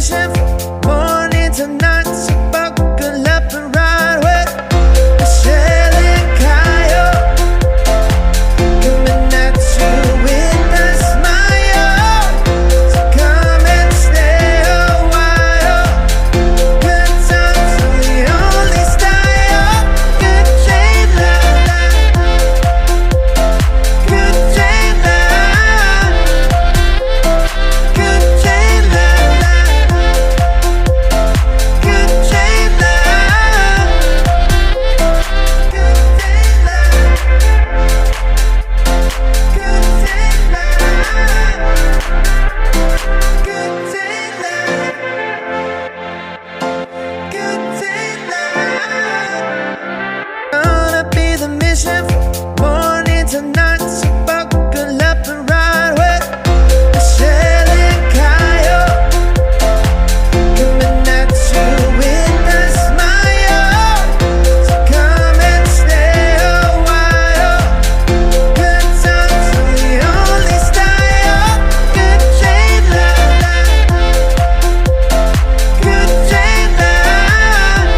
mission from morning to night. So buckle up and ride with Michelle and Kyle, coming at you with a smile. So come and stay a while. Good times are the only style. Good Jane life, good Jane life, good Jane life, good Jane life, good Jane life, good Jane life, good Jane life, good Jane life. Gonna be the mission from morning to night. So buckle up and ride with Michelle and Kyle, coming at you with a smile. So come and stay a while. Good times are the only style. Good Jane life, good Jane life,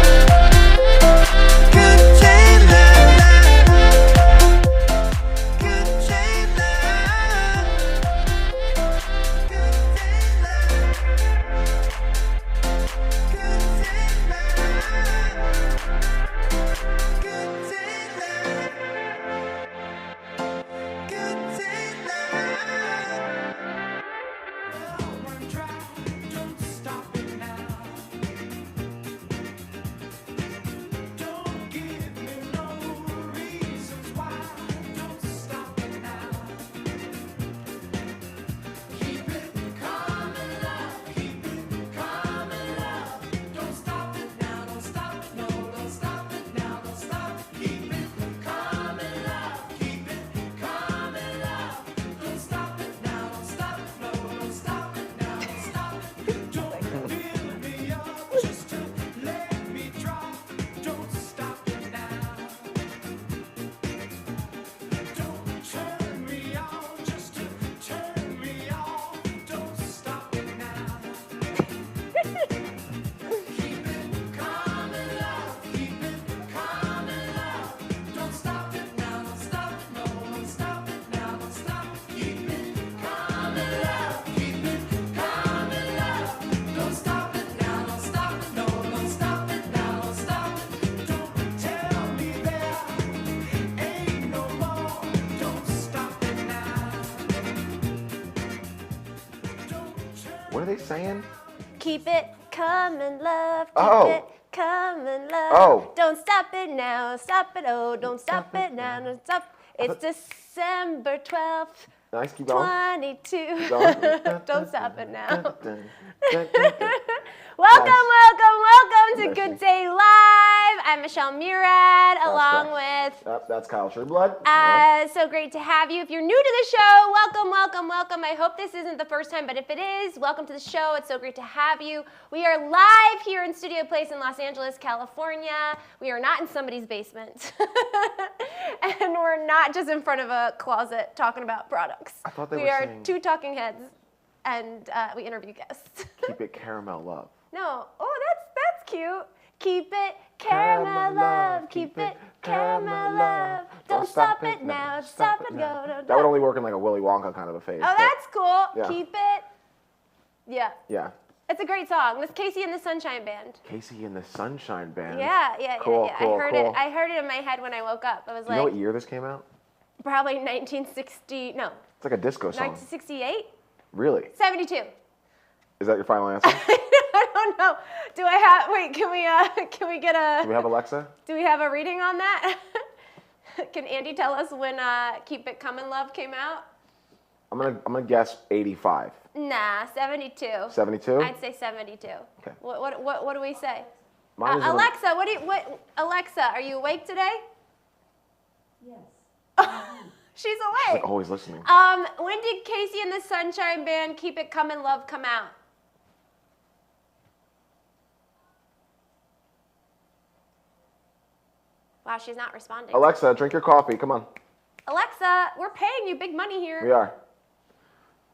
good Jane life, good Jane life, good Jane What are they saying? Keep it coming, love. Keep Oh. it coming, love. Oh. Don't stop it now. Stop it. Oh, don't stop it now. Don't stop. It's December 12th, Nice, keep going. 22. Going. Don't stop it now. Dun, dun, dun. Welcome, Nice. welcome to Nice. Good Day Live. I'm Michelle Murad, along with. That's Kyle Trueblood. So great to have you. If you're new to the show, welcome. I hope this isn't the first time, but if it is, welcome to the show. It's so great to have you. We are live here in Studio Place in Los Angeles, California. We are not in somebody's basement. And we're not just in front of a closet talking about products. I thought they we were are saying- two talking heads, and we interview guests. Keep it caramel love. No. Oh, that's cute. Keep it caramel love. Keep it caramel love. Don't stop it now. Stop it. Go. That would only work in like a Willy Wonka kind of a phase. Oh, but- that's cool. Yeah. Keep it. Yeah. Yeah. It's a great song. With Casey and the Sunshine Band. Casey and the Sunshine Band. Yeah. Cool, cool, I heard cool. it. I heard it in my head when I woke up. I was Do you know like, what year this came out? probably 1960. No, It's like a disco song. 1968. Really? 72. Is that your final answer? I don't know. Do I have? Wait. Can we get a? Do we have Alexa? Do we have a reading on that? Can Andy tell us when "Keep It Comin' Love" came out? I'm gonna guess 85. Nah, 72. 72? I'd say 72. Okay. What do we say? Mine is Alexa, Alexa, are you awake today? Yes. She's like awake. always listening. When did Casey and the Sunshine Band "Keep It Comin' Love" come out? Wow, she's not responding. Alexa, drink your coffee. Come on. Alexa, we're paying you big money here. We are.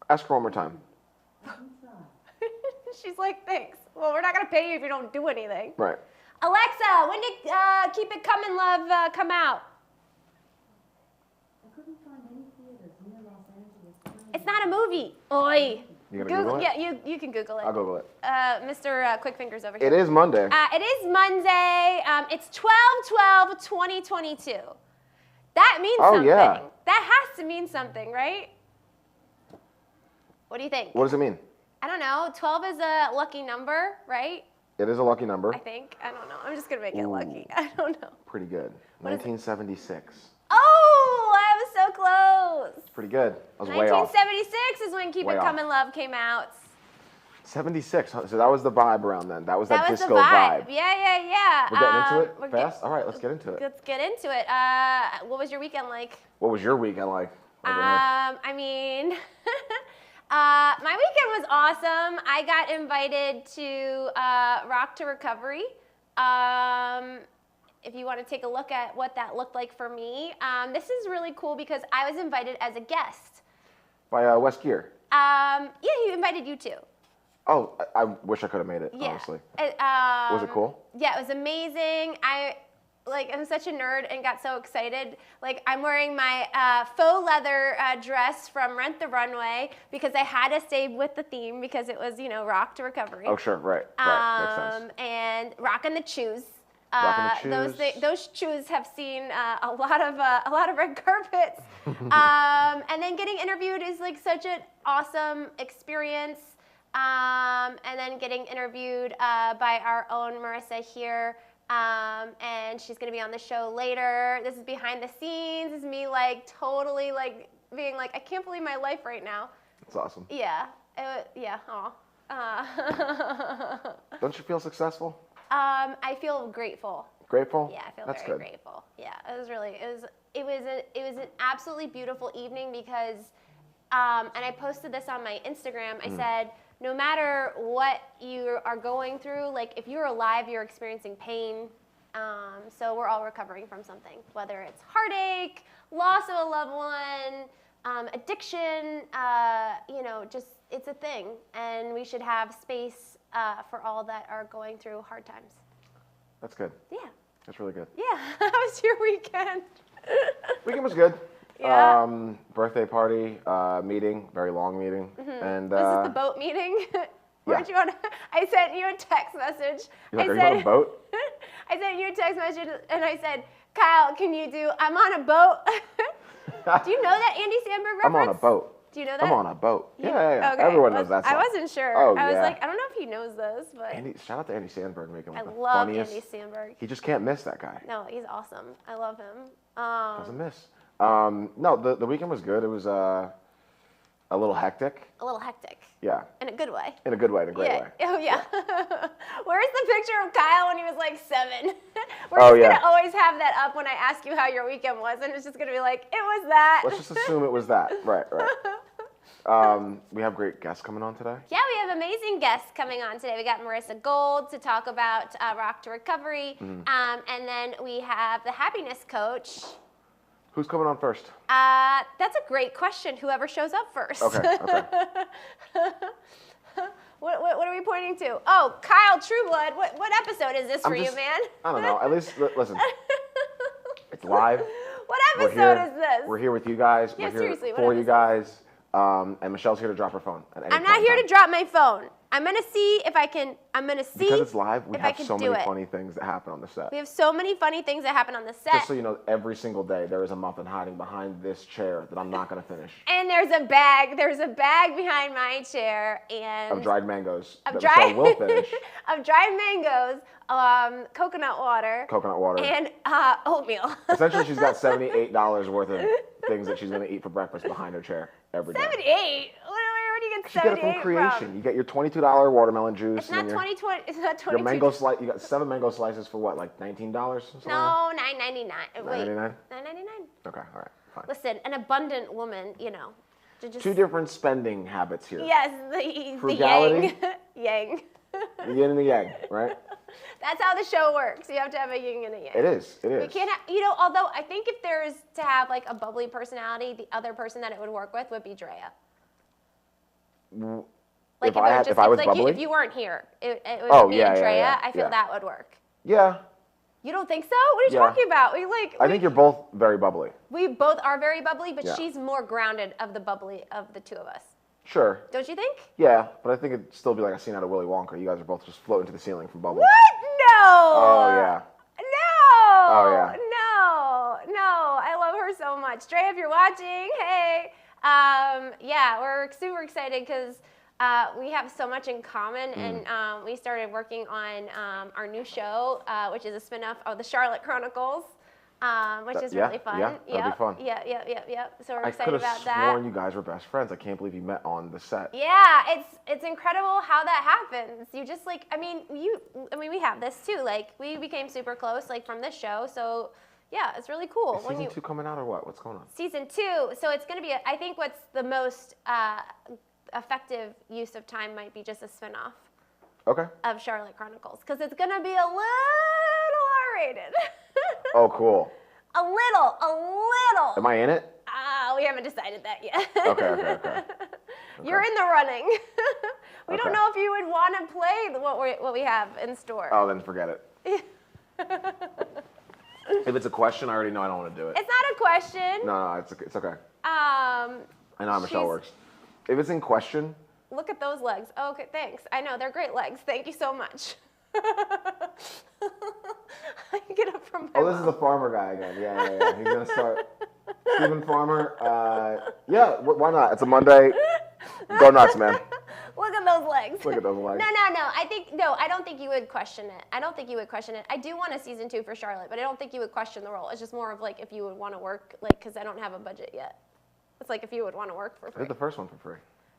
Ask her one more time. She's like, thanks. Well, we're not going to pay you if you don't do anything. Right. Alexa, when did Keep It Comin' Love come out? I couldn't find any theaters near Los Angeles. It's not a movie. Oi. You gonna Google it? Yeah, you can Google it. I'll Google it. Mr. Quick Fingers over here. It is Monday. It is Monday. It's 12/12/2022. That means Oh, something. yeah. That has to mean something, right? What do you think? What does it mean? I don't know. 12 is a lucky number, right? It is a lucky number. I think. I don't know. I'm just going to make it Ooh. lucky. I don't know. Pretty good. What is it? 1976. Oh, I was so close. Pretty good. I was way off. 1976 is when Keep Way It off. Comin' Love came out. 76. Huh? So that was the vibe around then. That was that, That was disco the vibe. vibe. Yeah. We're getting into it we're fast? All right, let's get into it. Let's get into it. What was your weekend like? What was your weekend like? over here? I mean, my weekend was awesome. I got invited to Rock to Recovery. If you want to take a look at what that looked like for me, this is really cool because I was invited as a guest. By Wes Gear. Yeah, he invited you too. Oh, I wish I could have made it, Yeah. honestly. Was it cool? Yeah, it was amazing. I'm such a nerd and got so excited. Like, I'm wearing my faux leather dress from Rent the Runway because I had to stay with the theme because it was, Rock to Recovery. Oh, sure, right. Makes sense. And rocking the shoes. Rocking the shoes. Those shoes have seen a lot of red carpets. And then getting interviewed is like such an awesome experience. And then getting interviewed by our own Marissa here. And she's gonna be on the show later. This is behind the scenes. This is me totally being like, I can't believe my life right now. It's awesome. Yeah. Yeah. Aw. Don't you feel successful? I feel grateful. Grateful? Yeah, I feel That's very good. grateful. Yeah, it was an absolutely beautiful evening because, and I posted this on my Instagram. I said, no matter what you are going through, if you're alive, you're experiencing pain. So we're all recovering from something, whether it's heartache, loss of a loved one, addiction. Just it's a thing, and we should have space for all that are going through hard times. That's good. Yeah. That's really good. Yeah. How was your weekend? Weekend was good. Yeah. Birthday party, meeting, very long meeting. And Was this the boat meeting? Weren't you on? I sent you a text message. you're like, I are you on a boat? I sent you a text message and I said, Kyle, can you do? I'm on a boat. Do you know that Andy Samberg reference? I'm on a boat. Do you know that? I'm on a boat. Yeah. Okay. Everyone knows that song. I wasn't sure. Oh, I was yeah. like, I don't know if he knows this, but Shout out to Andy Sandberg making I the love funniest. Andy Samberg. He just can't miss that guy. No, he's awesome. I love him. Doesn't miss. No, the weekend was good. It was a little hectic. A little hectic. Yeah. In a good way. In a good way, in a great way. Oh, yeah. Where's the picture of Kyle when he was 7? We're Oh, just yeah. going to always have that up when I ask you how your weekend was, and it's just going to be like, it was that. Let's just assume it was that. Right. We have great guests coming on today. Yeah, we have amazing guests coming on today. We got Marissa Gold to talk about Rock to Recovery, and then we have the happiness coach. Who's coming on first? That's a great question. Whoever shows up first. Okay. What are we pointing to? Oh, Kyle Trueblood. What episode is this for you, man? I don't know. At least, listen, it's live. What We're episode here. is this? We're here with you guys. Yeah, We're here seriously, what for you episode? guys. And Michelle's here to drop her phone. At any I'm point not in here time. to drop my phone. I'm gonna see if I can. I'm gonna see Because it's live, we if I have can so do many it. funny things that happen on the set. We have so many funny things that happen on the set. Just so you know, every single day there is a muffin hiding behind this chair that I'm not going to finish. And there's a bag. There's a bag behind my chair and Of dried mangoes of that dried Michelle will finish. of dried mangoes, coconut water, Coconut water. and oatmeal. Essentially, she's got $78 worth of things that she's going to eat for breakfast behind her chair every day. 78. Where do you get You get it 78 from Creation. You get your $22 watermelon juice. It's not and your, 2020. It's not 22. Your mango slice. You got 7 mango slices for what, like $19? Something No, $9.99. Wait, $9.99? $9.99. Okay, all right, fine. Listen, an abundant woman, to just 2 different spending habits here. yes, the Frugality? yang. The yin and the yang, right? That's how the show works. You have to have a yin and a yang. It is. It is. We can't have, although I think if there's to have a bubbly personality, the other person that it would work with would be Drea. Like If I had- just, if I was like bubbly? if you weren't here, it was Oh, me yeah, and yeah, Drea, yeah, I feel yeah. that would work. Yeah, You don't think so? What are you Yeah. talking about? I think you're both very bubbly. we both are very bubbly, but Yeah. she's more grounded of the bubbly of the two of us. Sure. Don't you think? Yeah, but I think it'd still be like a scene out of Willy Wonka. You guys are both just floating to the ceiling from bubbles. What? No. Oh yeah. No. Oh, yeah. No. I love her so much. Dre, if you're watching, hey. Yeah, we're super excited because we have so much in common, and we started working on our new show, which is a spin-off of the Charlotte Chronicles, which is Yeah, really fun. yeah, that'd be fun. Yep. So we're I excited could about have that. sworn you guys were best friends. I can't believe you met on the set. Yeah, it's incredible how that happens. You just like, we have this too. Like, we became super close, like, from this show. So yeah, it's really cool. Is season 2 coming out or what? What's going on? Season 2, so it's going to be, I think what's the most effective use of time might be just a spin-off Okay. of Charlotte Chronicles, because it's going to be a little R-rated. Oh, cool. A little. Am I in it? We haven't decided that yet. Okay. You're in the running. We don't Okay. know if you would want to play what we have in store. Oh, then forget it. If it's a question, I already know I don't want to do it. It's not a question. No, it's okay. I know how Michelle she's- works. If it's in question, Look at those legs. Oh, okay, thanks. I know, they're great legs. Thank you so much. I get up from my oh, this is the farmer guy again. Yeah. He's gonna start. Stephen Farmer. Yeah, why not? It's a Monday. Go nuts, man. Look at those legs. Look at those legs. No. I don't think you would question it. I do want a season 2 for Charlotte, but I don't think you would question the role. It's just more of like if you would want to work, like, because I don't have a budget yet. It's like if you would want to work for I free. did the first one for free.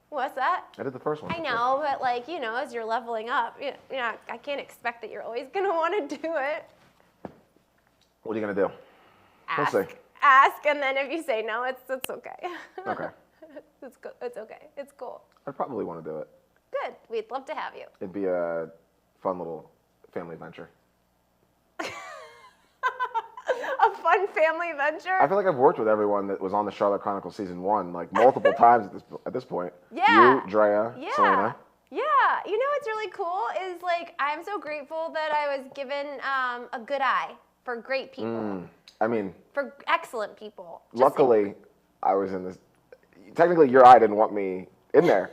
What's that? I did the first one. I for free. know, but like, as you're leveling up, I can't expect that you're always gonna want to do it. What are you gonna do? Ask, We'll see. ask, and then if you say no, it's okay. Okay. It's okay. It's cool. I'd probably want to do it. Good. We'd love to have you. It'd be a fun little family venture. A fun family venture. I feel like I've worked with everyone that was on the Charlotte Chronicles season 1 like multiple times at this point. Yeah. You, Drea, Yeah. Selena. Yeah. You know what's really cool is, like, I'm so grateful that I was given a good eye for great people, I mean, for excellent people. Just luckily, I was in this. Technically, your eye didn't want me in there.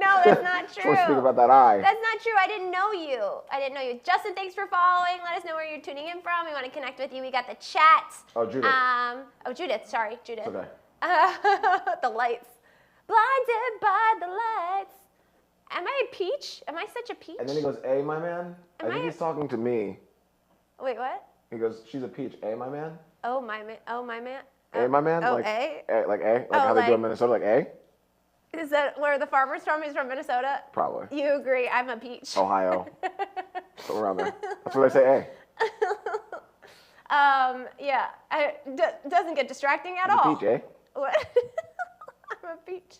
No, that's not true. So let's speak about that eye. That's not true. I didn't know you. Justin, thanks for following. Let us know where you're tuning in from. We want to connect with you. We got the chat. Oh, Judith. Judith. Sorry, Judith. Okay. The lights. Blinded by the lights. Am I a peach? Am I such a peach? And then he goes, "Hey, my man." Am I think I- he's talking to me. Wait, what? He goes, "She's a peach, eh, my man." Oh, my man. Oh, my man. Eh, my man. Oh, like, eh? like eh, like Oh, how they do like- in Minnesota, like eh. Is that where the farmer's from? He's from Minnesota? Probably. You agree. I'm a peach. Ohio. Somewhere around there. That's where they say eh. Yeah. Doesn't get distracting at She's all. a peach, eh? What? I'm a peach.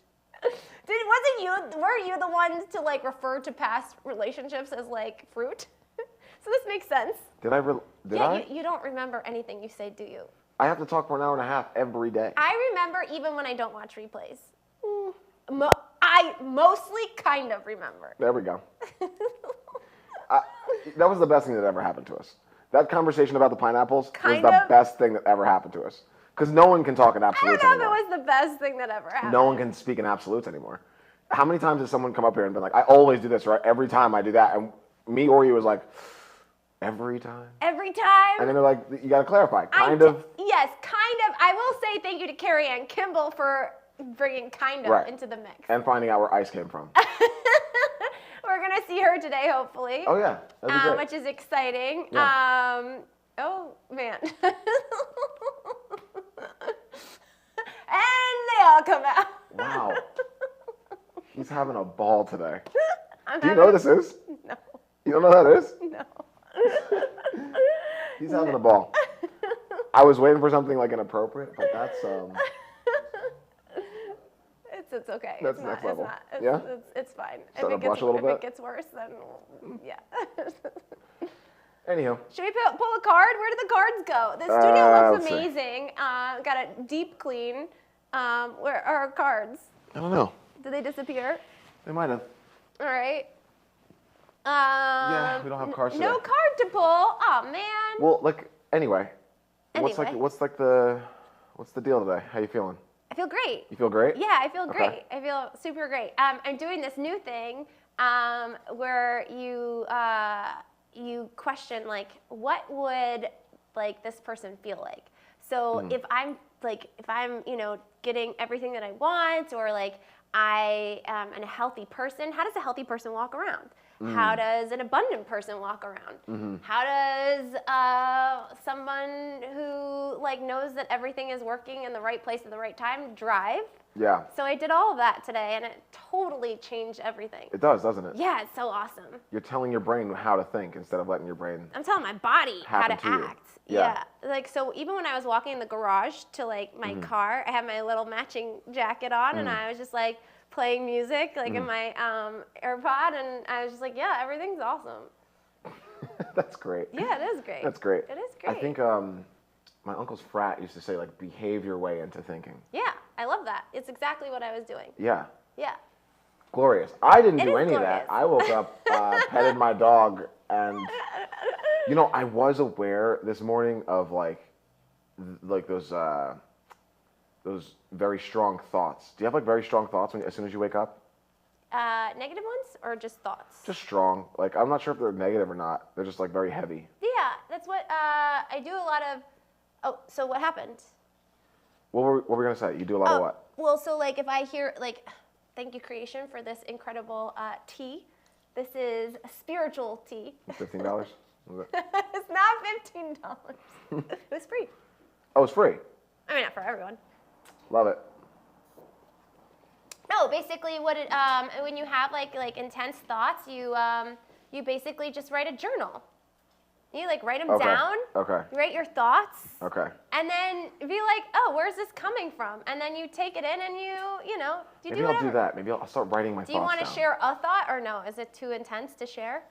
Weren't you the ones to, like, refer to past relationships as, like, fruit? So this makes sense. Did I? Did I? You don't remember anything you say, do you? I have to talk for an hour and a half every day. I remember even when I don't watch replays. I mostly kind of remember. There we go. That was the best thing that ever happened to us. That conversation about the pineapples Kind was the of. best thing that ever happened to us. Because no one can talk in I don't absolutes know if anymore. it was the best thing that ever happened. No one can speak in absolutes anymore. How many times has someone come up here and been like, "I always do this, right? Every time I do that," and me or you was like, "Every time?" Every time. And then they're like, "You got to clarify." Yes, kind of. I will say thank you to Carrie Ann Kimball for bringing kind of Right. into the mix. And finding out where ice came from. We're going to see her today, hopefully. Oh yeah, that'd be great. Which is exciting. Yeah. Oh, man. And they all come out. Wow. He's having a ball today. I'm Do you having know who this is? No. You don't know who that is? No. He's having a ball. I was waiting for something like inappropriate, but that's It's okay. That's it's next not, level. It's not. It's, Yeah? it's fine. Starting to blush a little if bit? it gets worse, then yeah. Anywho. Should we pull a card? Where did the cards go? The studio looks let's see. amazing. Got a deep clean. Where are our cards? I don't know. Did they disappear? They might have. All right. Yeah, we don't have cards No today. card to pull. Oh man. Well, like anyway, what's Anyway. the deal today? How you feeling? I feel great. You feel great? Yeah, I feel Okay. great. I feel super great. I'm doing this new thing where you question like, what would like this person feel like? So if I'm getting everything that I want, or like I am a healthy person, how does a healthy person walk around? How does an abundant person walk around? How does someone who like knows that everything is working in the right place at the right time drive? Yeah. So I did all of that today, and it totally changed everything. It does, doesn't it? Yeah, it's so awesome. You're telling your brain how to think instead of letting your brain. I'm telling my body how to Happen to you. act. Yeah. Like, so even when I was walking in the garage to like my car, I had my little matching jacket on, and I was just like playing music like in my AirPod, and I was just like, yeah, everything's awesome. That's great. Yeah, it is great. That's great. It is great. I think my uncle's frat used to say like behave your way into thinking. Yeah, I love that. It's exactly what I was doing. Yeah. Yeah. Glorious. I didn't It do is any of that. glorious. I woke up, petted my dog, and I was aware this morning of like those very strong thoughts. Do you have like very strong thoughts as soon as you wake up? Negative ones or just thoughts? Just strong. Like I'm not sure if they're negative or not. They're just like very heavy. Yeah, that's what I do a lot of. Oh, so what happened? What were we gonna say? You do a lot of what? Well, so like if I hear like, thank you creation for this incredible tea. This is a spiritual tea. $15? It's not $15. It was free. Oh, it's free. I mean, not for everyone. Love it. No, basically what it when you have like intense thoughts, you basically just write a journal. You like write them Okay. down. Okay. You write your thoughts. Okay. And then be like, oh, where's this coming from? And then you take it in and you Maybe do I'll whatever. do that. Maybe I'll start writing my Do you thoughts want to down. share a thought or no? Is it too intense to share?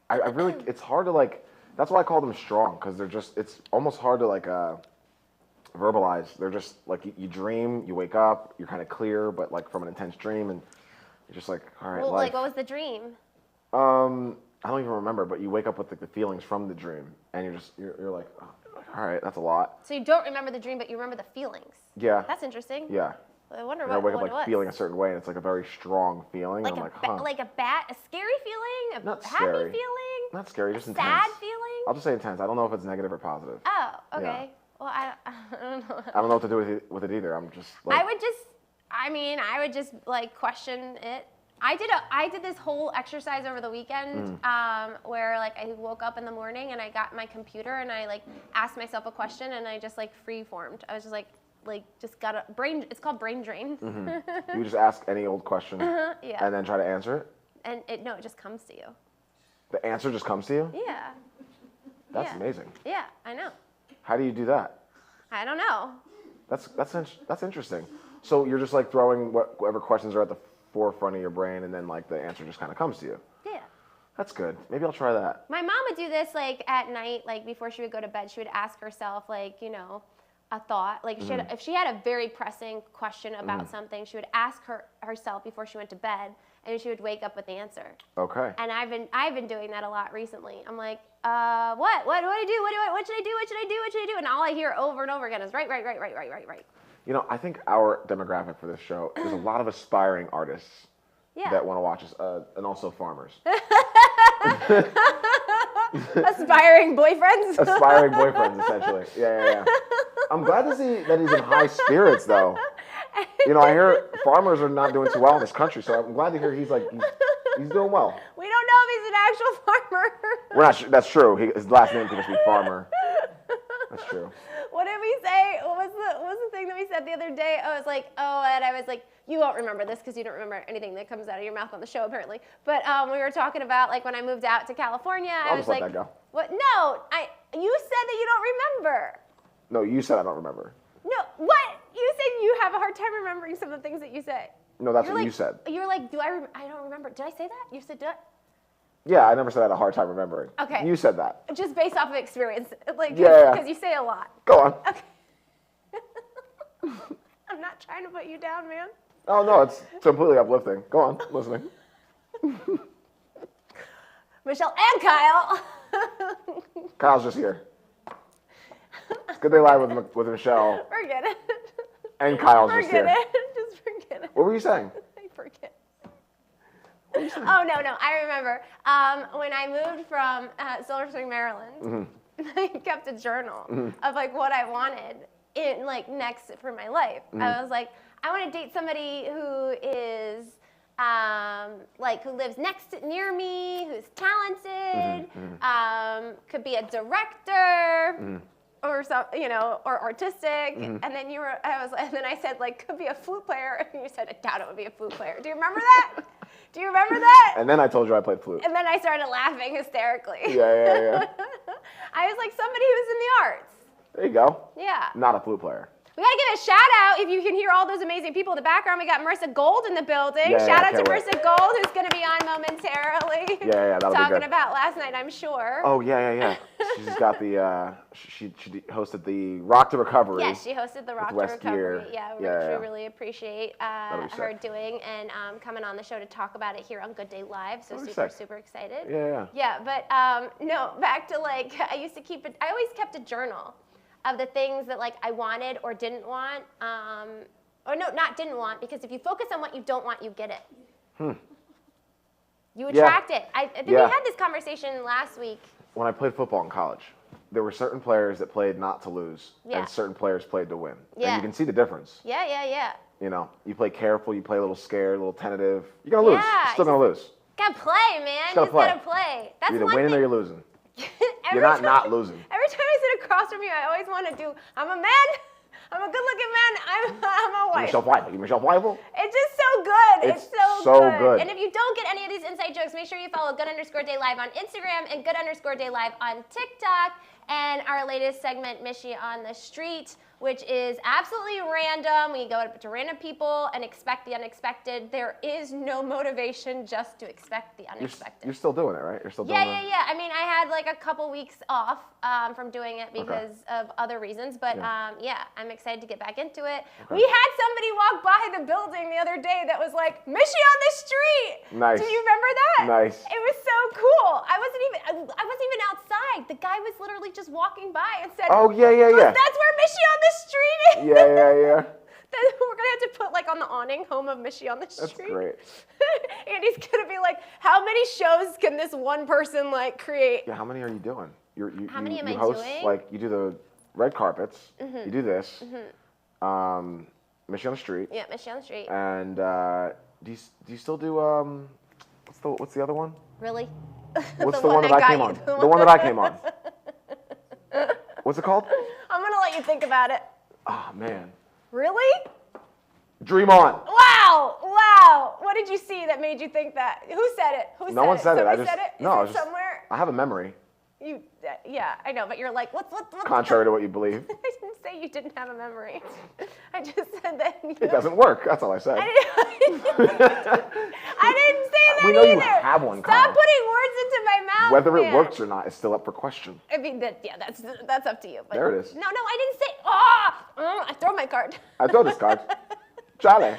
I really, it's hard to like, that's why I call them strong, because they're just, it's almost hard to like verbalize. They're just like, you dream, you wake up, you're kind of clear, but like from an intense dream, and you're just like, all right, Well, life. like what was the dream? I don't even remember, but you wake up with like the feelings from the dream, and you're like, oh, all right, that's a lot. So you don't remember the dream, but you remember the feelings. Yeah. That's interesting. Yeah. I wonder And I what, wake what up it like was. feeling a certain way, and it's like a very strong feeling. Like and a I'm like, huh. like a scary feeling, a Not happy scary. feeling, Not scary, just intense. sad feeling. I'll just say intense. I don't know if it's negative or positive. Oh, okay. Yeah. Well, I don't know. I don't know what to do with it either. I'm just like, I would just like question it. I did this whole exercise over the weekend where like I woke up in the morning and I got my computer and I like asked myself a question and I just like free formed. I was just like just got a brain. It's called brain drain. you just ask any old question Yeah. and then try to answer it. And it just comes to you. The answer just comes to you? Yeah. That's Yeah. amazing. Yeah, I know. How do you do that? I don't know. That's interesting. So you're just like throwing whatever questions are at the forefront of your brain, and then like the answer just kind of comes to you. Yeah. That's good. Maybe I'll try that. My mom would do this like at night, like before she would go to bed. She would ask herself like, a thought. Like if she had a very pressing question about something, she would ask herself before she went to bed, and she would wake up with the answer. Okay. And I've been doing that a lot recently. I'm like, what do I do? What should I do? What should I do? What should I do? And all I hear over and over again is right. I think our demographic for this show is a lot of aspiring artists Yeah. that want to watch us, and also farmers. Aspiring boyfriends. Aspiring boyfriends, essentially. Yeah. I'm glad to see that he's in high spirits, though. I hear farmers are not doing too well in this country, so I'm glad to hear he's doing well. We don't know if he's an actual farmer. We're not sure. That's true. His last name could just be Farmer. That's true. What did we say? What was the thing that we said the other day? And I was like, you won't remember this because you don't remember anything that comes out of your mouth on the show apparently. But we were talking about like when I moved out to California. I'll just let that go. What? No, you said that you don't remember. No, you said I don't remember. No, what? You said you have a hard time remembering some of the things that you say. No, that's You're what like, you said. You're like, I don't remember. Did I say that? You said, Yeah, I never said I had a hard time remembering. Okay. You said that. just based off of experience, like, Yeah. because you say a lot. Go on. Okay. I'm not trying to put you down, man. Oh no, it's completely uplifting. Go on, listening. Michelle and Kyle. Kyle's just here. It's Good Day Live with Michelle Forget it. and Kyle's just Forget here. it. Just forget it. What were you saying? I forget. Oh no, I remember. When I moved from Silver Spring, Maryland, I kept a journal of like what I wanted in like next for my life. I was like, I want to date somebody who is like who lives near me, who's talented, could be a director. Or some, or artistic, and then and then I said like could be a flute player, and you said I doubt it would be a flute player. Do you remember that? Do you remember that? And then I told you I played flute. And then I started laughing hysterically. Yeah. I was like somebody who's in the arts. There you go. Yeah. Not a flute player. We gotta give a shout out if you can hear all those amazing people in the background. We got Marissa Gold in the building. Yeah, Shout out to can't wait. Marissa Gold, who's gonna be on momentarily. Yeah, that'll be Talking good. about last night, I'm sure. Oh yeah. She's got the she hosted the Rock to Recovery. Yes, she hosted the Rock to West Recovery. Gear. Yeah, which Yeah. we really appreciate That'll be her sick. doing and coming on the show to talk about it here on Good Day Live. So That'll be super, sick. super excited. Yeah. Yeah, but no, back to like I used to keep it. I always kept a journal of the things that like I wanted or didn't want. Or no, not didn't want, because if you focus on what you don't want, you get it. You attract it. I think we Yeah. had this conversation last week. When I played football in college, there were certain players that played not to lose, Yeah. and certain players played to win. Yeah. And you can see the difference. Yeah. You play careful, you play a little scared, a little tentative. You're gonna lose. Yeah, You're still gonna lose. Gotta play, man. gotta play. Gotta play. That's You're either one winning thing. or you're losing. Every You're not time- not losing. Every time I sit across from you, I always want to do. I'm a man. I'm a good-looking man. I'm a wife. Michelle Pfeiffer. You Michelle Pfeiffer? It's just so good. It's It's so good. And if you don't get any of these inside jokes, make sure you follow Good_Day Live on Instagram and Good_Day Live on TikTok. And our latest segment, Mishy on the Street, which is absolutely random. We go up to random people and expect the unexpected. There is no motivation just to expect the unexpected. You're still doing it, right? You're still doing Yeah. I mean, I had like a couple weeks off from doing it because of other reasons, but Yeah. I'm excited to get back into it. We had somebody walk by the building the other day that was like, "Mishy on the street." Nice. Do you remember that? Nice. It was so cool. I wasn't even outside. The guy was literally just walking by and said, Oh, yeah. "That's where Mishy on the street is." Yeah. Then we're gonna have to put like on the awning, "Home of Mishy on the That's street." great. Andy's gonna be like, how many shows can this one person like create? Yeah, how many are you doing? How many am you I host, doing? Like, you do the red carpets, you do this, Mission on the Street, Yeah, Mishy on the street. and do you still do, what's the other one? Really? What's the one that I came on? The one that I came on. What's it called? I'm gonna let you think about it. Oh, man. Really? Dream On. Wow! What did you see that made you think that? Who said it? Who said it? No one said it. Somebody said it? No, Is it somewhere? I have a memory, Yeah, I know, but you're like, what's contrary to what you believe. I didn't say you didn't have a memory. I just said that. It doesn't work. That's all I said. I didn't say that We know either. you have one, Stop Kyle. putting words into my mouth. Whether it man. works or not is still up for question. I mean, that's up to you. But There it is. No, I didn't say. I throw my card. I throw this card. Charlie.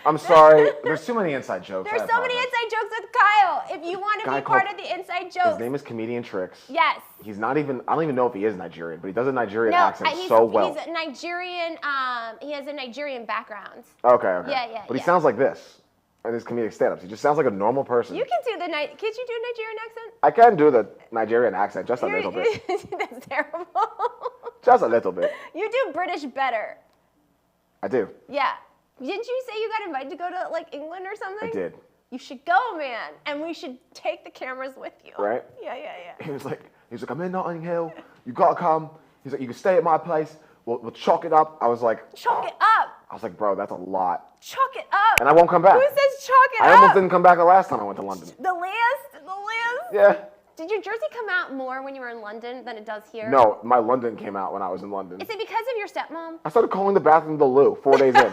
I'm sorry. There's too many inside jokes. There's I so many apologize. inside jokes with Kyle. If you want to Guy be part called- of the inside His jokes, name is Comedian Tricks. yes. He's not even, I don't even know if he is Nigerian, but he does a Nigerian No, accent he's, so well. he's a Nigerian. He has a Nigerian background. Okay. Yeah, But he yeah. sounds like this in his comedic stand-ups. He just sounds like a normal person. You can do the Could you do a Nigerian accent? I can do the Nigerian accent just a little bit. That's terrible. Just a little bit. You do British better. I do. Yeah. Didn't you say you got invited to go to like England or something? I did. You should go, man, and we should take the cameras with you. Right? Yeah. He was like, I'm in Notting Hill. You gotta come. He's like, you can stay at my place. We'll chalk it up. I was like, Chalk it up. Bro, that's a lot. Chalk it up. And I won't come back. Who says chalk it I up? almost didn't come back the last time I went to London. The list. Yeah. Did your jersey come out more when you were in London than it does here? No, my London came out when I was in London. Is it because of your stepmom? I started calling the bathroom the loo 4 days in.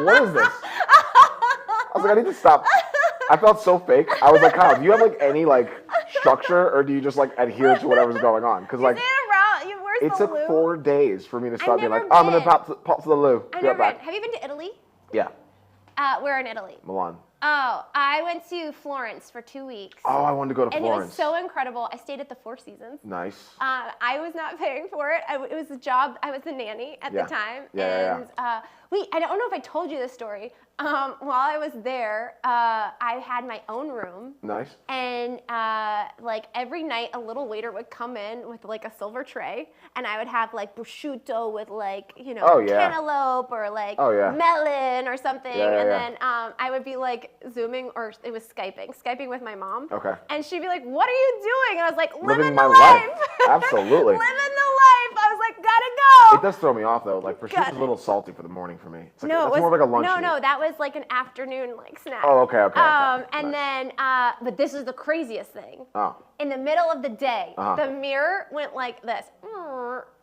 What is this? I was like, I need to stop. I felt so fake. I was like, Kyle, do you have like any like structure, or do you just like adhere to whatever's going on? Because like Is it around? Where's it the took loo? 4 days for me to stop being never like, I'm gonna been. pop to the loo. I Be right never. back. Have you been to Italy? Yeah. We're in Italy. Milan. Oh, I went to Florence for 2 weeks. Oh, I wanted to go to And it was Florence. so incredible. I stayed at the Four Seasons. Nice. I was not paying for it. It was a job. I was the nanny at Yeah. the time. Yeah, And I don't know if I told you this story. While I was there, I had my own room. Nice. And like every night, a little waiter would come in with like a silver tray, and I would have like prosciutto with like Oh, yeah. cantaloupe or like Oh, yeah. melon or something, Yeah, and yeah. then I would be like Zooming or it was Skyping with my mom. Okay. And she'd be like, "What are you doing?" And I was like, Living "Living my the life." life." Absolutely. Living the life. I was like, "Gotta go." It does throw me off though. Like prosciutto's God. a little salty for the morning for me. It's like, No, that's it was more like a lunch no, meat. no. That was like an afternoon like snack. Oh, okay. And Nice. then, but this is the craziest thing. Oh. In the middle of the day, Uh-huh. the mirror went like this,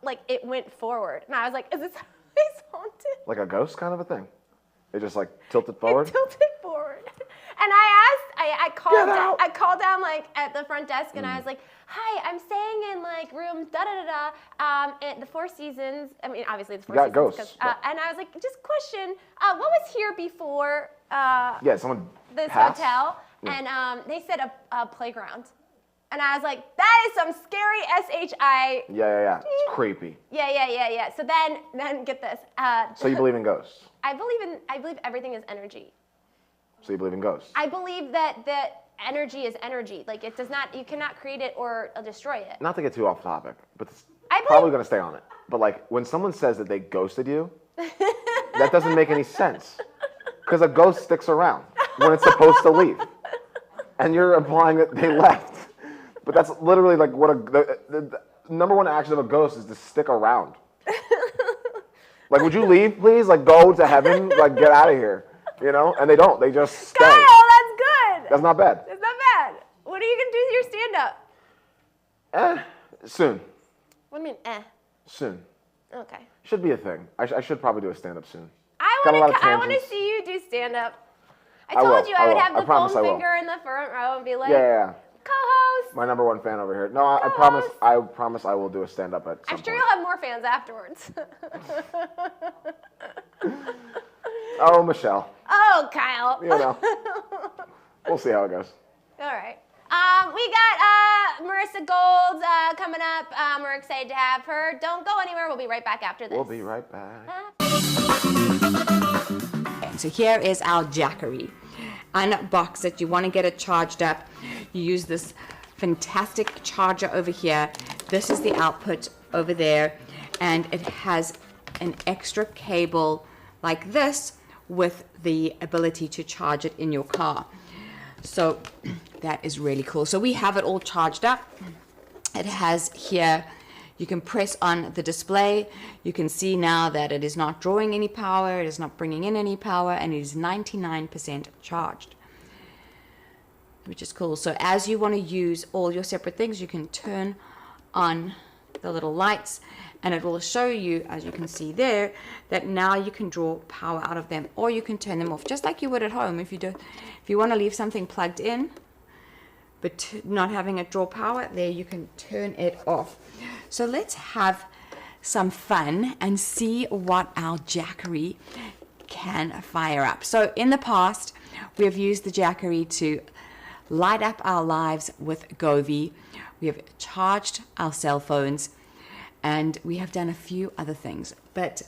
like it went forward, and I was like, "Is this place haunted?" Like a ghost kind of a thing. It just like tilted forward. It tilted forward. And I called Get out. I called down like at the front desk and I was like, "Hi, I'm staying in like room da da da da at the Four Seasons." I mean, obviously it's Four got Seasons. ghosts, 'Cause, and I was like, "Just question, what was here before Yeah, someone this passed. hotel?" Yeah. And they said a playground. And I was like, "That is some scary SHI." Yeah. It's creepy. Yeah. So then get this. So you believe in ghosts? I believe everything is energy. So you believe in ghosts? I believe that energy is energy. Like it does not, you cannot create it or destroy it. Not to get too off topic, but it's I believe- probably gonna stay on it. But like when someone says that they ghosted you, that doesn't make any sense. Because a ghost sticks around when it's supposed to leave, and you're implying that they left. But that's literally like what the number one action of a ghost is to stick around. Like, would you leave, please? Like, go to heaven. Like, get out of here. And they don't. They just stay. Kyle, that's good. That's not bad. That's not bad. What are you gonna do with your stand-up? Soon. What do you mean, Soon. Okay. Should be a thing. I should probably do a stand-up soon. I Got a lot of want to tangents. see you do stand-up. I I will, told you I I would will. have I the promise foam I will. finger in the front row and be like, Yeah. co-host. My number one fan over here. No, I Co-host. promise I will do a stand-up at some I'm sure point. you'll have more fans afterwards. Oh, Michelle. Oh, Kyle. We'll see how it goes. All right. We got Marissa Gold coming up. We're excited to have her. Don't go anywhere. We'll be right back after this. We'll be right back. So here is our Jackery. Unbox it. You want to get it charged up. You use this fantastic charger over here. This is the output over there. And it has an extra cable like this with the ability to charge it in your car. So that is really cool. So we have it all charged up. It has here, you can press on the display. You can see now that it is not drawing any power, it is not bringing in any power, and it is 99% charged, which is cool. So as you want to use all your separate things, you can turn on the little lights, and it will show you, as you can see there, that now you can draw power out of them, or you can turn them off, just like you would at home. If you want to leave something plugged in, but not having it draw power, there you can turn it off. So let's have some fun and see what our Jackery can fire up. So in the past, we have used the Jackery to light up our lives with Govee. We have charged our cell phones, and we have done a few other things. But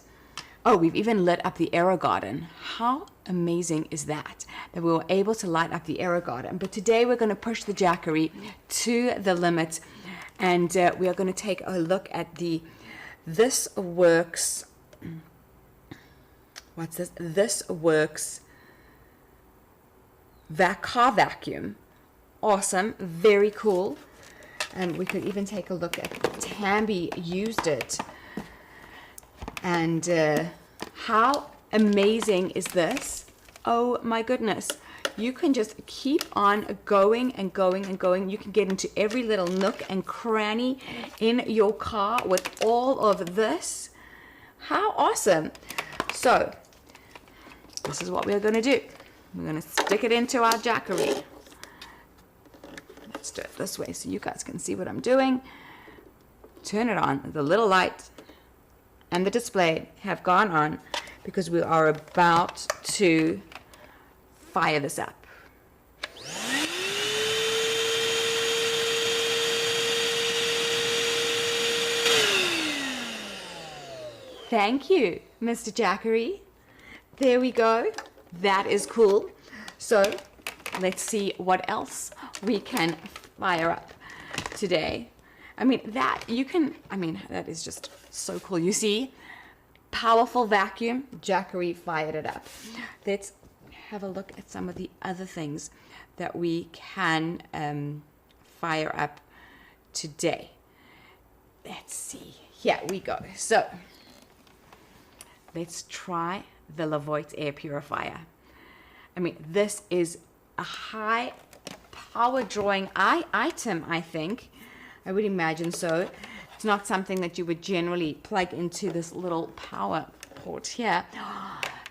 we've even lit up the AeroGarden. How amazing is that we were able to light up the AeroGarden? But today we're going to push the Jackery to the limit, and we are going to take a look at the This Works. What's this? This Works car vacuum. Awesome, very cool. And we could even take a look at Tambi used it. And how amazing is this? Oh my goodness. You can just keep on going and going and going. You can get into every little nook and cranny in your car with all of this. How awesome. So, this is what we're going to do. We're going to stick it into our Jackery. Let's do it this way so you guys can see what I'm doing. Turn it on. The little light and the display have gone on because we are about to fire this up. Thank you, Mr. Jackery. There we go. That is cool. So let's see what else we can fire up today. That is just so cool. You see, powerful vacuum, Jackery fired it up. Let's have a look at some of the other things that we can fire up today. Let's see. Here we go. So let's try the Levoit air purifier. This is a high power drawing item, I think. I would imagine so. It's not something that you would generally plug into this little power port here.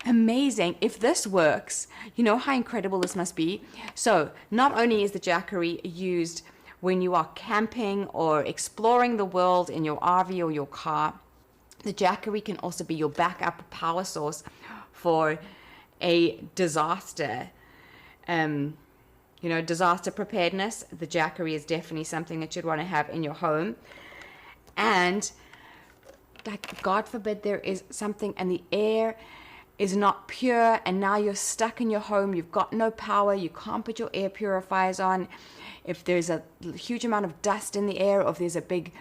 Amazing. If this works, you know how incredible this must be. So not only is the Jackery used when you are camping or exploring the world in your RV or your car, the Jackery can also be your backup power source for a disaster. Disaster preparedness. The Jackery is definitely something that you'd want to have in your home. And God forbid there is something and the air is not pure and now you're stuck in your home, you've got no power, you can't put your air purifiers on. If there's a huge amount of dust in the air, or if there's a big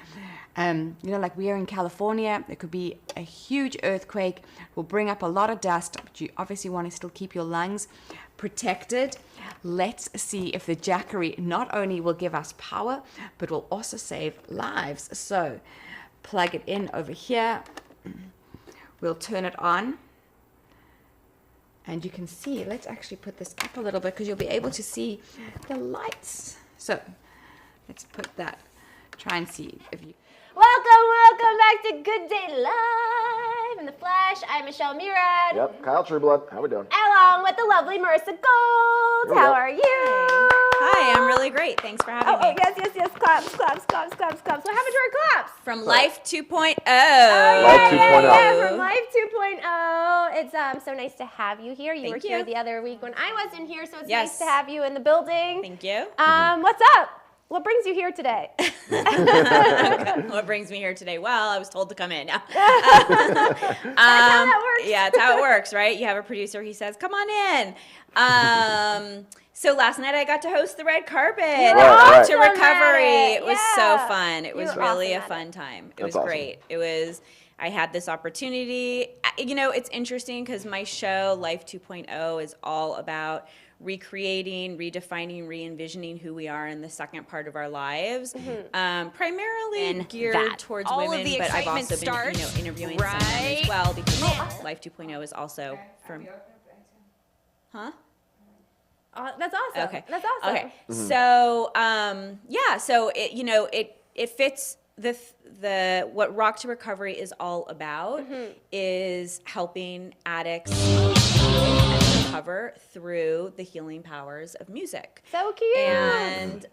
like we are in California, there could be a huge earthquake, will bring up a lot of dust, but you obviously want to still keep your lungs protected. Let's see if the Jackery not only will give us power, but will also save lives. So plug it in over here. We'll turn it on. And you can see, let's actually put this up a little bit because you'll be able to see the lights. So let's put that, try and see if you... Welcome back to Good Day Live in the flesh. I'm Michelle Murad. Yep, Kyle Trueblood. How we doing? Along with the lovely Marissa Gold. Here we How go. are you? Hi, I'm really great. Thanks for having me. Yes. Claps. What happened to our claps? From Life 2.0. Life 2.0. Yeah, from Life 2.0. It's so nice to have you here. You Thank were here you. the other week when I wasn't here, so it's Yes. nice to have you in the building. Thank you. What's up? What brings you here today? What brings me here today? Well, I was told to come in. That's how that works. Yeah, it's how it works, right? You have a producer, he says, come on in. So last night I got to host the red carpet. Right. Road to Awesome at Recovery. it. It was so Yeah. fun. It was were really awesome a at fun time. It That's was awesome. great. I had this opportunity. It's interesting because my show, Life 2.0, is all about recreating, redefining, re-envisioning who we are in the second part of our lives, primarily geared towards all of women, the but I've excitement also been starts interviewing some men as right well, because Life 2.0 is also from... Huh? That's awesome. Okay. That's awesome. Okay. So, so it fits the what Rock to Recovery is all about is helping addicts recover through the healing powers of music. So cute. And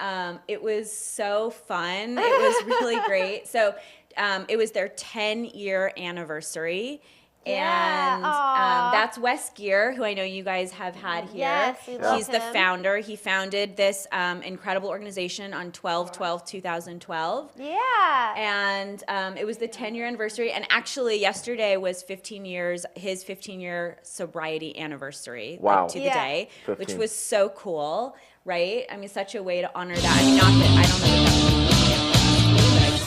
it was so fun. It was really great. So it was their 10-year anniversary. Yeah, And aw. that's Wes Geer, who I know you guys have had here. Yes, we love He's the him. founder. He founded this incredible organization on 12/12/2012. Yeah. And it was the 10-year anniversary. And actually, yesterday was his 15-year sobriety anniversary, Wow. to the Yeah. day, which 15. was so cool, right? I mean, such a way to honor that. I mean, not that I don't know that that's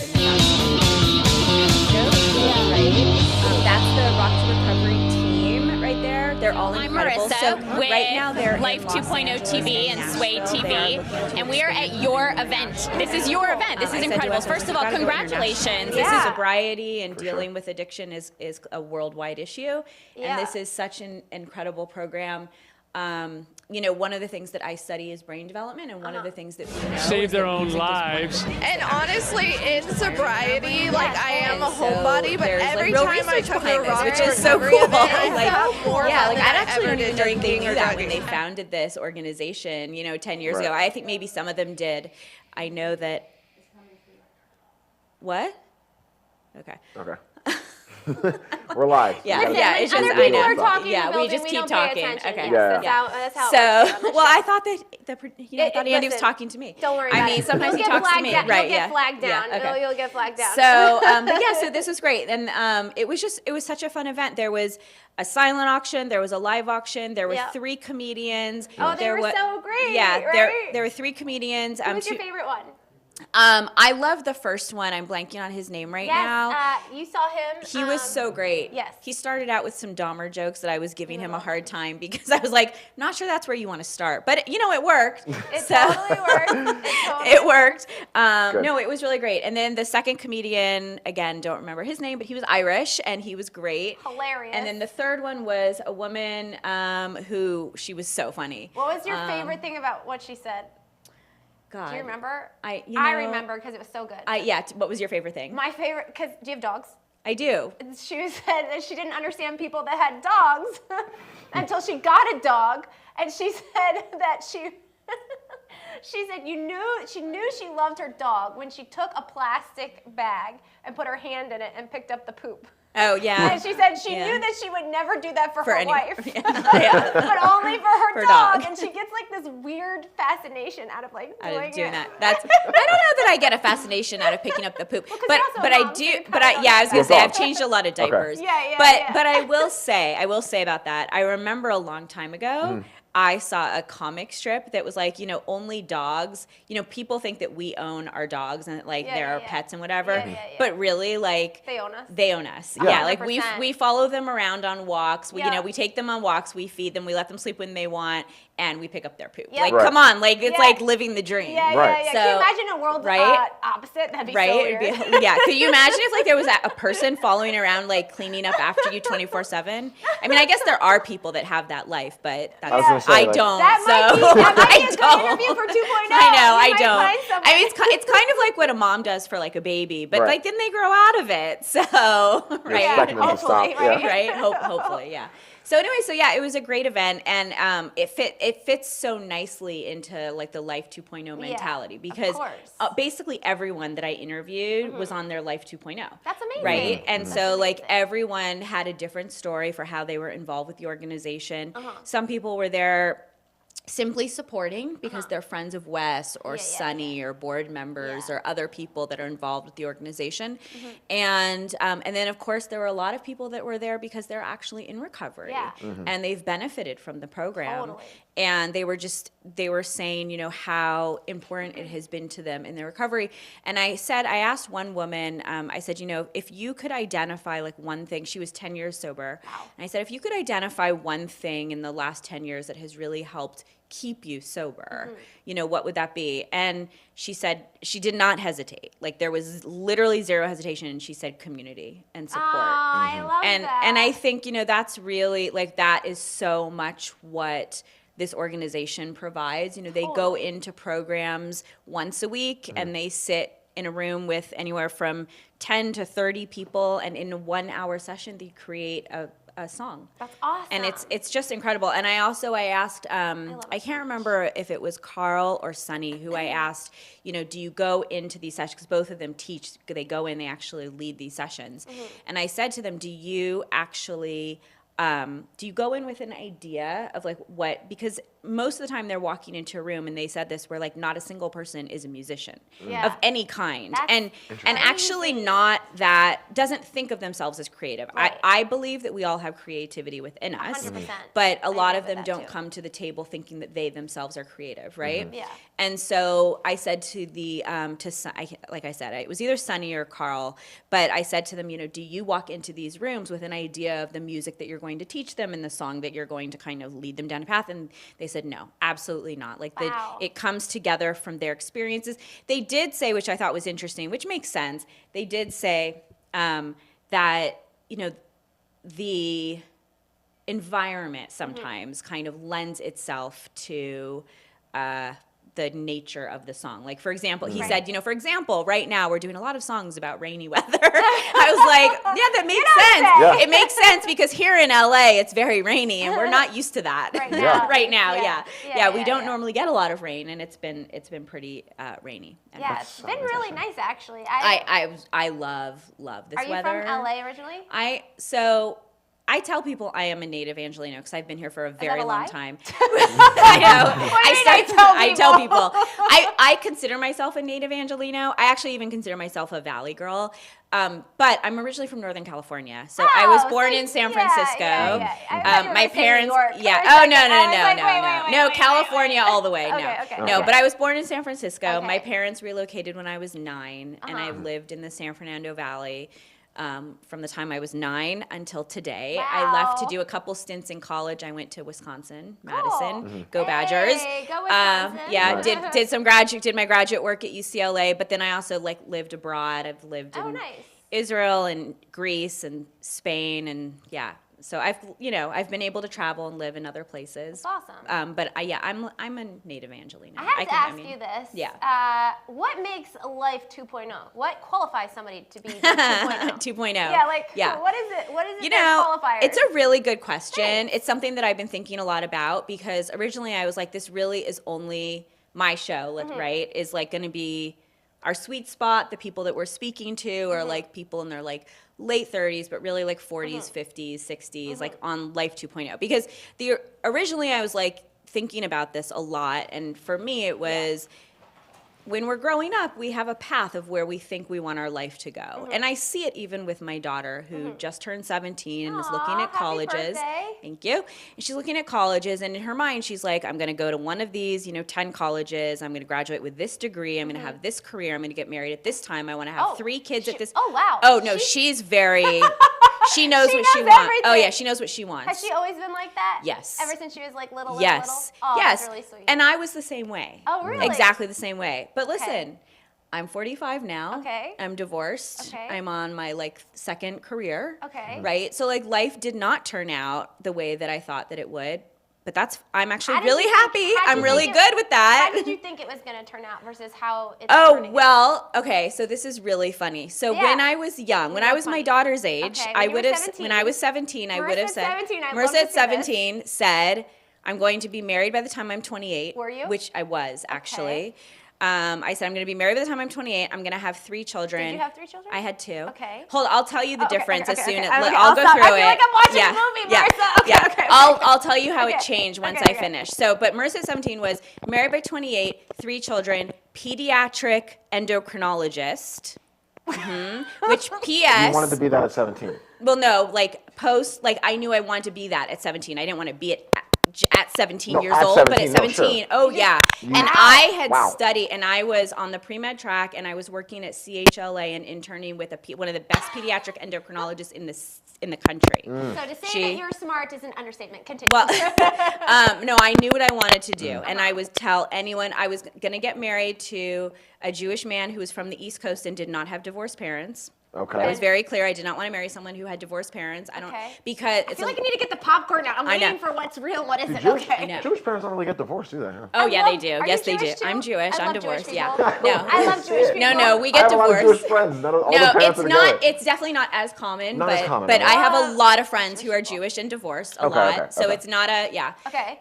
that's the Rock to Recovery team right there. They're all I'm incredible. Marissa So with right now they're Life in Los 2.0 Angeles TV and Nashville. Sway They are TV, looking to and we are at your event. This is your event. This I is said to incredible. Wes, I was First of like, all, "You gotta go congratulations. international." Yeah. Sobriety and dealing with addiction is a worldwide issue, Yeah. and this is such an incredible program. One of the things that I study is brain development, and one of the things that we know Save is their that own music is one of the lives. things And that- honestly, in sobriety, like I am a And so homebody, but there's, like, every real time I research took a behind this, rock which to is so recovery cool. event, I Like, felt more yeah, fun like than I I actually ever don't even did know if they drinking knew or that when drugging. they founded this organization, 10 years Right. ago. I think maybe some of them did. I know that. What? Okay. Okay. We're live. Yeah. We gotta- Yeah, When it's just- other I people know. are talking Yeah, in the we building, just we keep don't pay talking. attention. Okay. Yes, Yeah. that's how it So, works on the well, show. I thought that I thought Andy was listen, talking to me. Don't worry I about mean, it. sometimes You'll he get talks to flagged me. down. Right? You'll get Yeah. flagged down. Yeah. Okay. You'll get flagged down. So, but yeah, so this was great, and it was such a fun event. There was a silent auction, there was a live auction, there were Yeah. 3 comedians. Oh, they there were so great, Yeah, right? there were 3 comedians. Who's your two- favorite one? I love the first one. I'm blanking on his name right now. Yes, you saw him. He was so great. yes. He started out with some Dahmer jokes that I was giving him a hard time because I was like, not sure that's where you want to start. But, it worked. It So- totally worked. It worked. Good. No, it was really great. And then the second comedian, again, don't remember his name, but he was Irish and he was great. Hilarious. And then the third one was a woman who she was so funny. What was your favorite thing about what she said? God. Do you remember? I remember because it was so good. What was your favorite thing? My favorite, because do you have dogs? I do. She said that she didn't understand people that had dogs until she got a dog, and she said that she said she knew she loved her dog when she took a plastic bag and put her hand in it and picked up the poop. Oh, yeah. And she said she Yeah. knew that she would never do that for her any- wife, Yeah. but only for her For a dog. dog. And she gets like this weird fascination out of like Out of doing doing it. that. That's I don't know that I get a fascination out of picking up the poop, 'cause but you're also but a I mom, so do. you But probably I don't yeah, I was gonna With say I've dogs. changed a lot of diapers. Yeah, But yeah. but I will say about that. I remember a long time ago. I saw a comic strip that was like, only dogs. People think that we own our dogs and that, like Yeah, they're yeah, our yeah. pets and whatever. Yeah, yeah, yeah. But really, like They own us. They own us. Yeah. Yeah, like 100%. we follow them around on walks. We Yeah. we take them on walks. We feed them. We let them sleep when they want, and we pick up their poop. Yeah. Like, Right. come on, like it's Yeah. like living the dream. Yeah, Right. yeah, yeah. Can you So- imagine a world right? opposite? That'd be so Right? weird. It'd be- yeah. Could you imagine if like there was a person following around like cleaning up after you 24/7? I mean, I guess there are people that have that life, but that's, I was gonna say, I like- don't. That might so be a good I interview don't. for 2.0. I know, You I might don't. find someone. I mean, it's kind of like what a mom does for like a baby, but Right. like then they grow out of it. So You're right, expecting them to stop. hopefully, right? Yeah. right? Hopefully, yeah. So anyway, so yeah, it was a great event, and it fits so nicely into like the Life 2.0 mentality because course. basically everyone that I interviewed was on their Life 2.0. That's amazing. Right, and That's so like amazing. everyone had a different story for how they were involved with the organization. Uh-huh. Some people were there simply supporting because they're friends of Wes or Yeah, yeah, Sunny or board members Yeah. or other people that are involved with the organization. Mm-hmm. And then of course there were a lot of people that were there because they're actually in recovery Yeah. and they've benefited from the program. Totally. And they were saying, how important it has been to them in their recovery. And I asked one woman, I said, if you could identify like one thing, she was 10 years sober. Wow. And I said, if you could identify one thing in the last 10 years that has really helped keep you sober, what would that be? And she said she did not hesitate. Like there was literally zero hesitation. And she said community and support. I love that. And I think, that's really like that is so much what this organization provides. They go Totally. into programs once a week and they sit in a room with anywhere from 10 to 30 people, and in a 1 hour session they create a song. That's awesome. And it's just incredible. And I asked, I can't remember if it was Carl or Sunny who I asked, do you go into these sessions? Because both of them teach, they go in, they actually lead these sessions. And I said to them, do you actually, do you go in with an idea of like what, because most of the time they're walking into a room and they said this where like not a single person is a musician Yeah. of any kind. That's And actually not that, doesn't think of themselves as creative. Right. I believe that we all have creativity within us. 100%. But a I lot agree of with them that don't too. come to the table thinking that they themselves are creative, right? Yeah. And so I said to like I said, it was either Sunny or Carl, but I said to them, do you walk into these rooms with an idea of the music that you're going to teach them and the song that you're going to kind of lead them down a path? And they said, no, absolutely not. Like Wow. it comes together from their experiences. They did say, which I thought was interesting, which makes sense. They did say that, the environment sometimes kind of lends itself to the nature of the song. Like, for example, he said, for example, right now we're doing a lot of songs about rainy weather. I was like, yeah, that makes sense. Yeah. It makes sense because here in LA, it's very rainy and we're not used to that. Right now. Right now, Yeah. yeah. We Yeah, don't yeah. normally get a lot of rain, and it's been pretty rainy. And Yeah, it's been really nice actually. I love this Are you weather. from LA originally? I tell people I am a native Angelino because I've been here for a very a long lie? time. I know. I tell people. I consider myself a native Angelino. I actually even consider myself a Valley girl. But I'm originally from Northern California. So I was born in San Francisco. Yeah. I thought you were My gonna say New parents, York for yeah. a Oh, second. no. I was like, wait, No, wait, California wait. all the way. Okay. No, but I was born in San Francisco. Okay. My parents relocated when I was 9, and Uh-huh. I've lived in the San Fernando Valley from the time I was 9 until today. I left to Wow. do a couple stints in college. I went to Wisconsin, Cool. Madison. Go Badgers. Hey, go Wisconsin. Yeah, Nice. did my graduate work at UCLA, but then I also lived abroad. I've lived Oh, in nice. Israel and Greece and Spain, and yeah. So I've been able to travel and live in other places. That's awesome. But I'm a native Angelino. I have to ask mean, you this. Yeah. What makes life 2.0? What qualifies somebody to be 2.0? 2.0. Yeah, like Yeah. what is it? What is it You that know, qualifiers? it's a really good question. It's something that I've been thinking a lot about because originally I was like, this really is only my show, like, right? Is like going to be our sweet spot. The people that we're speaking to are like people in their like late 30s, but really like 40s, 50s, 60s, like on Life 2.0. Because originally I was like thinking about this a lot, and for me it was. When we're growing up, we have a path of where we think we want our life to go. And I see it even with my daughter who just turned 17 and is looking Aw, at happy colleges. birthday. Thank you. And she's looking at colleges, and in her mind, she's like, I'm going to go to one of these, 10 colleges. I'm going to graduate with this degree. I'm going to have this career. I'm going to get married at this time. I want to have Oh, 3 kids at this. oh, wow. Oh, no, she's very, she knows She what she knows wants. Oh, everything. yeah, she knows what she wants. Has she always been like that? Yes. Ever since she was like little, Yes. little? Oh, yes. that's really sweet. And I was the same way. Oh, really? Exactly the same way. But listen, I'm 45 now. Okay. I'm divorced. Okay. I'm on my second career. Okay. Right? So life did not turn out the way that I thought that it would. But I'm actually How did really you think- happy. how did I'm you really think good with that. How did you think it was going to turn out versus how it's Oh, turning out? well, okay, so this is really funny. So Yeah. when I was young, when I was my funny. daughter's age, Okay, when I you were would have 17. when I was 17, I Marissa would have at said 17, I'd love Marissa to at see this. 17 said, I'm going to be married by the time I'm 28. Were you? Which I was, actually. I said, I'm going to be married by the time I'm 28. I'm going to have 3 children. Did you have 3 children? I had 2. Okay. Hold, I'll tell you the Okay, difference okay, as soon okay, as okay. I'll go stop. through I feel it. like I'm watching yeah. a movie, yeah. Marissa. Okay, yeah. okay. I'll tell you how it Okay. changed once Okay, I okay. finished. So, but Marissa at 17 was married by 28, 3 children, pediatric endocrinologist. Which P.S. You wanted to be that at 17. Well, no, I knew I wanted to be that at 17. I didn't want to be it at 17 No, years at old, but at 17, no, 17, sure. oh yeah. And Wow. I had Wow. studied, and I was on the pre-med track, and I was working at CHLA and interning with one of the best pediatric endocrinologists in the country. So to say She- that you're smart is an understatement. Continue. Well, no, I knew what I wanted to do, and I would tell anyone I was going to get married to a Jewish man who was from the East Coast and did not have divorced parents. Okay. I was very clear. I did not want to marry someone who had divorced parents. I don't Okay. because I it's feel like I need to get the popcorn out. I'm I know. waiting for what's real, what isn't. Jewish, Okay. know. Jewish parents don't really get divorced, do they? Huh? Oh I yeah, love- they do. are Yes, you they do. Jewish too? I'm Jewish. I I'm love Jewish divorced. Yeah. people. No. I love Jewish people. No, we I get have a lot of divorced. Jewish friends. None of, all No, the parents it's are not. together. It's definitely not as common. Not but as common, but no. I have a lot of friends who are Jewish and divorced a Okay, lot. okay, So okay. it's not a yeah. Okay.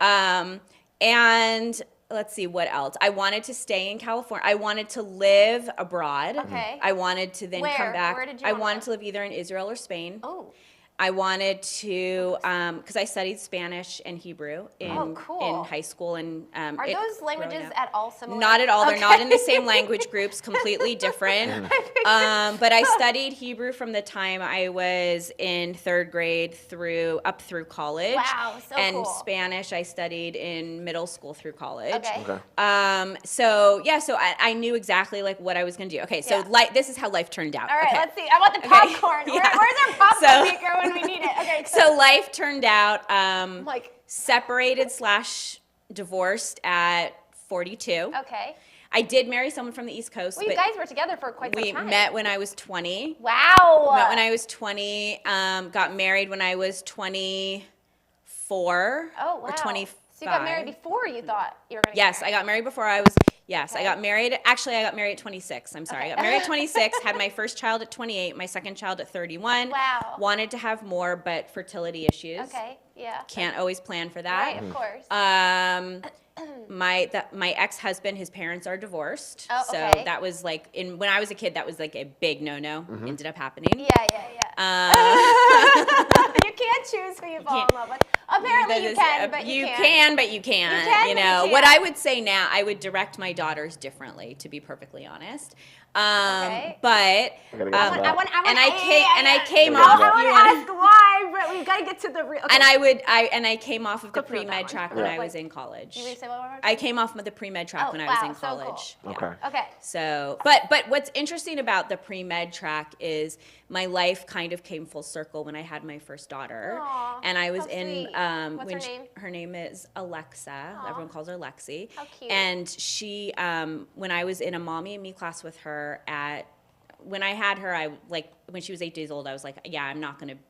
And let's see what else. I wanted to stay in California. I wanted to live abroad. Okay. I wanted to then Where? come back. Where did you I wanna wanted live? to live either in Israel or Spain. Oh. I wanted to, because I studied Spanish and Hebrew in cool. in high school and Are it- those growing languages up. at all similar? Not at all. They're Okay. not in the same language groups. Completely different. But I studied Hebrew from the time I was in 3rd grade up through college. Wow, so and cool. Spanish I studied in middle school through college. Okay. Okay. So I knew exactly like what I was gonna do. Okay, so Yeah. this is how life turned out. All right, okay. let's see. I want the Okay. popcorn. Yeah. Where's our popcorn So- maker when we need it? Okay. So life turned out like, separated / divorced at 42. okay. I did marry someone from the East Coast, Well, you but guys were together for quite some we time. met when I was 20. Wow. Met when I was 20. Got married when I was 24. Oh, wow. Or 20. So So you got married before you thought you were going to Yes, get I married. got married before I was, yes, I Okay. got married. Actually, I got married at 26. I'm sorry. I got married at 26, had my first child at 28, my second child at 31. Wow. Wanted to have more, but fertility issues. Okay, yeah. Can't always plan for Right, that. of course. My ex-husband, his parents are divorced. Oh, So okay. that was like, when I was a kid, that was like a big no-no. Ended up happening. Yeah. You can't choose who you fall in love with. Apparently you can, but you can't. You can, but you can't. You can, You but know you what can't. I would say now. I would direct my daughters differently, to be perfectly honest. Okay. But I gotta get to that. and I came Yeah, off. yeah, I you want wanna- to ask why, but we've got to get to the real. Okay. and I came off of the Go through that pre-med one. track when Yeah. I was in college. You want to say one more? I came off of the pre-med track Oh, when I was wow, in so cool. college. Yeah. Okay. Okay. So, but what's interesting about the pre-med track is my life kind of came full circle when I had my first daughter. Aw, And I was how in, sweet. What's when her name? her name is Alexa. Everyone calls her Lexi. How cute. And she, when I was in a mommy and me class with her when I had her, when she was 8 days old, I was like, yeah,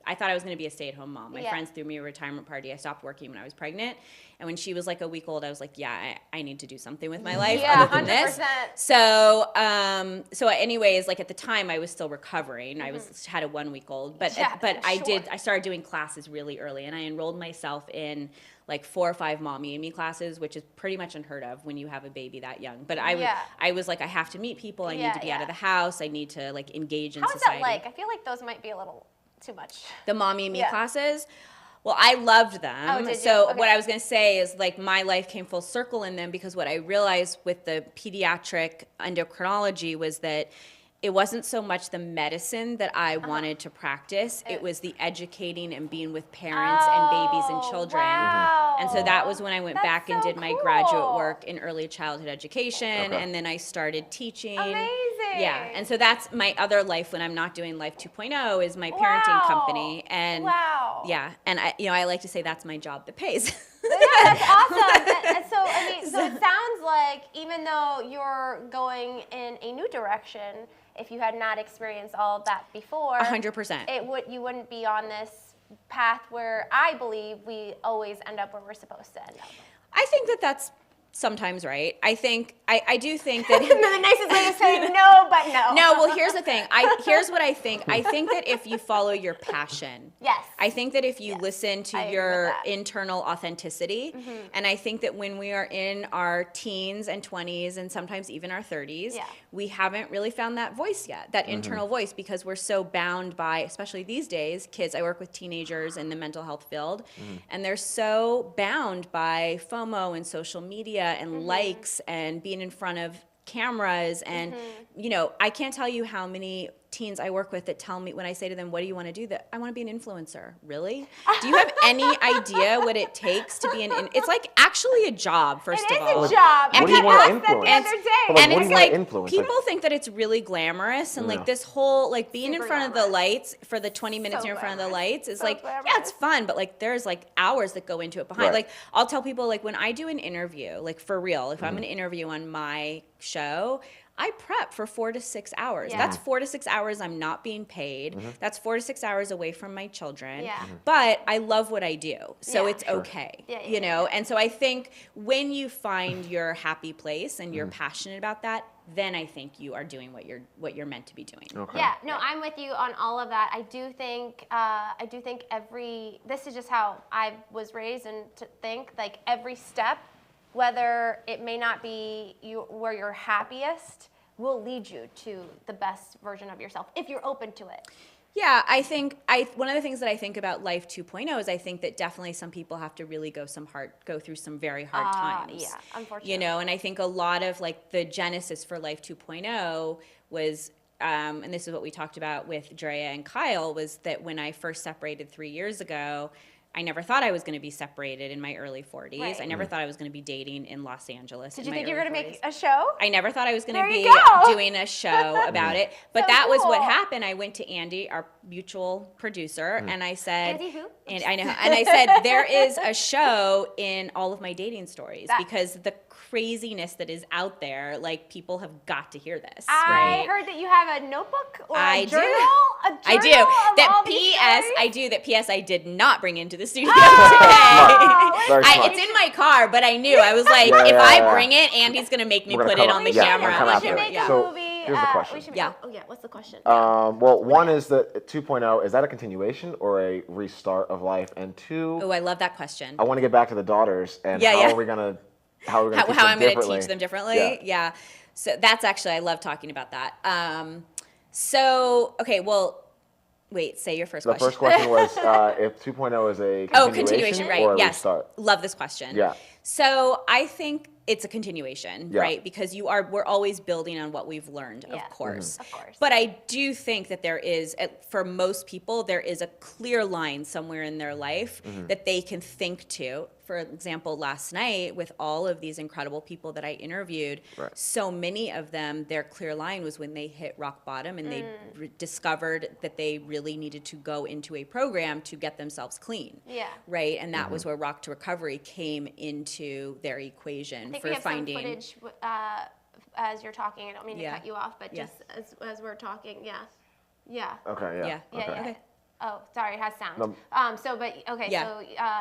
I thought I was gonna be a stay-at-home mom. My Yeah. friends threw me a retirement party. I stopped working when I was pregnant. And when she was like a week old, I was like, yeah, I need to do something with my life Yeah, other than this. 100%. So anyways, like at the time I was still recovering. I had a 1 week old, but Yeah, sure. I started doing classes really early, and I enrolled myself in like 4 or 5 mommy and me classes, which is pretty much unheard of when you have a baby that young. But Yeah. I was like, I have to meet people. I need to be out of the house. I need to like engage in How is society. that like? I feel like those might be a little too much. The mommy and me Yeah. classes. Well, I loved them. Oh, did you? So Okay. what I was going to say is like my life came full circle in them, because what I realized with the pediatric endocrinology was that it wasn't so much the medicine that I wanted to practice. It was the educating and being with parents and babies and children. Wow. And so that was when I went That's back and so did my graduate cool. work in early childhood education, Okay. and then I started teaching. Amazing. Yeah, and so that's my other life when I'm not doing Life 2.0 is my parenting Wow. company. And Wow. yeah, and I like to say that's my job that pays. Yeah, that's awesome. And so, I mean, so it sounds like even though you're going in a new direction, if you had not experienced all of that before, 100%. you wouldn't be on this path where I believe we always end up where we're supposed to end up. I think that that's sometimes right. I do think that The nicest way to say no, but no. No, well, here's the thing. Here's what I think. I think that if you follow your passion, Yes. I think that if you listen to I agree with your that. internal authenticity, and I think that when we are in our teens and 20s and sometimes even our 30s, Yeah. we haven't really found that voice yet, that internal voice, because we're so bound by, especially these days, kids. I work with teenagers in the mental health field, and they're so bound by FOMO and social media and likes and being in front of cameras. And, I can't tell you how many teens I work with that tell me, when I say to them, what do you want to do? That I want to be an influencer. Really? Do you have any idea what it takes to be it's like actually a job, first It of all. is a job. What I do you got wanna asked that influence? the other day. But, like, And what do it's you wanna like influence? people think that it's really glamorous, and like this whole like being Super in front of the glamorous. lights for the 20 minutes So you're in front of the glamorous. lights is So like, yeah, glamorous. it's fun, but like there's like hours that go into it behind. Right. Like I'll tell people, like when I do an interview, like for real, if Mm-hmm. I'm going to interview on my show, I prep for 4 to 6 hours. Yeah. That's 4 to 6 hours I'm not being paid. That's 4 to 6 hours away from my children. Yeah. But I love what I do, so Yeah. it's okay. Yeah, yeah, you know, and so I think when you find your happy place and you're passionate about that, then I think you are doing what you're meant to be doing. Okay. Yeah, no, I'm with you on all of that. I do think this is just how I was raised, and to think like every step, whether it may not be where you're happiest, will lead you to the best version of yourself if you're open to it. Yeah, I think one of the things that I think about Life 2.0 is I think that definitely some people have to really go through some very hard times. Yeah, unfortunately. You know, and I think a lot of like the genesis for Life 2.0 was, and this is what we talked about with Drea and Kyle, was that when I first separated 3 years ago, I never thought I was going to be separated in my early 40s. Right. I never thought I was going to be dating in Los Angeles. Did in you my think you were early going to 40s. make a show? I never thought I was going There to you be go. doing a show about it. But So that was what cool. happened. I went to Andy, our mutual producer, and I said, Andy who? And I know, and I said, there is a show in all of my dating stories, That- because the craziness that is out there, like people have got to hear this, I right? heard that you have a notebook or I a do. journal. I do. Of That all these P.S. stories? I do. That P.S. I did not bring into the studio Smart. today. Very smart. It's in my car, but I knew. I was like, Yeah, if yeah, I yeah. bring it, Andy's gonna make me We're gonna put it come on up- the yeah, camera. we'll come We after should it. make Yeah. a So, movie. here's the question. We should Yeah. Oh yeah. What's the question? Well, one is that 2.0, is that a continuation or a restart of life? And two, Oh, I love that question. I want to get back to the daughters and Yeah, how yeah. are we gonna teach How them I'm going to differently? teach them differently. Yeah. Yeah. So that's actually, I love talking about that. So, okay, well, wait, say your first The question. first question was if 2.0 is a Oh, continuation, continuation, right. or a Yes. restart. Love this question. Yeah. So I think it's a continuation, Yeah. right? Because we're always building on what we've learned, Yeah. of course. Of course. But I do think that there is, for most people, there is a clear line somewhere in their life that they can think to. For example, last night with all of these incredible people that I interviewed, Right. so many of them, their clear line was when they hit rock bottom and they discovered that they really needed to go into a program to get themselves clean. Yeah. Right, and that was where Rock to Recovery came into their equation I think for we have finding. some footage as you're talking. I don't mean to Yeah. cut you off, but Yeah. just as we're talking, yeah. Yeah. Okay, yeah. Yeah. Yeah, Okay. yeah. Okay. Oh, sorry, it has sound. No. Okay, Yeah. so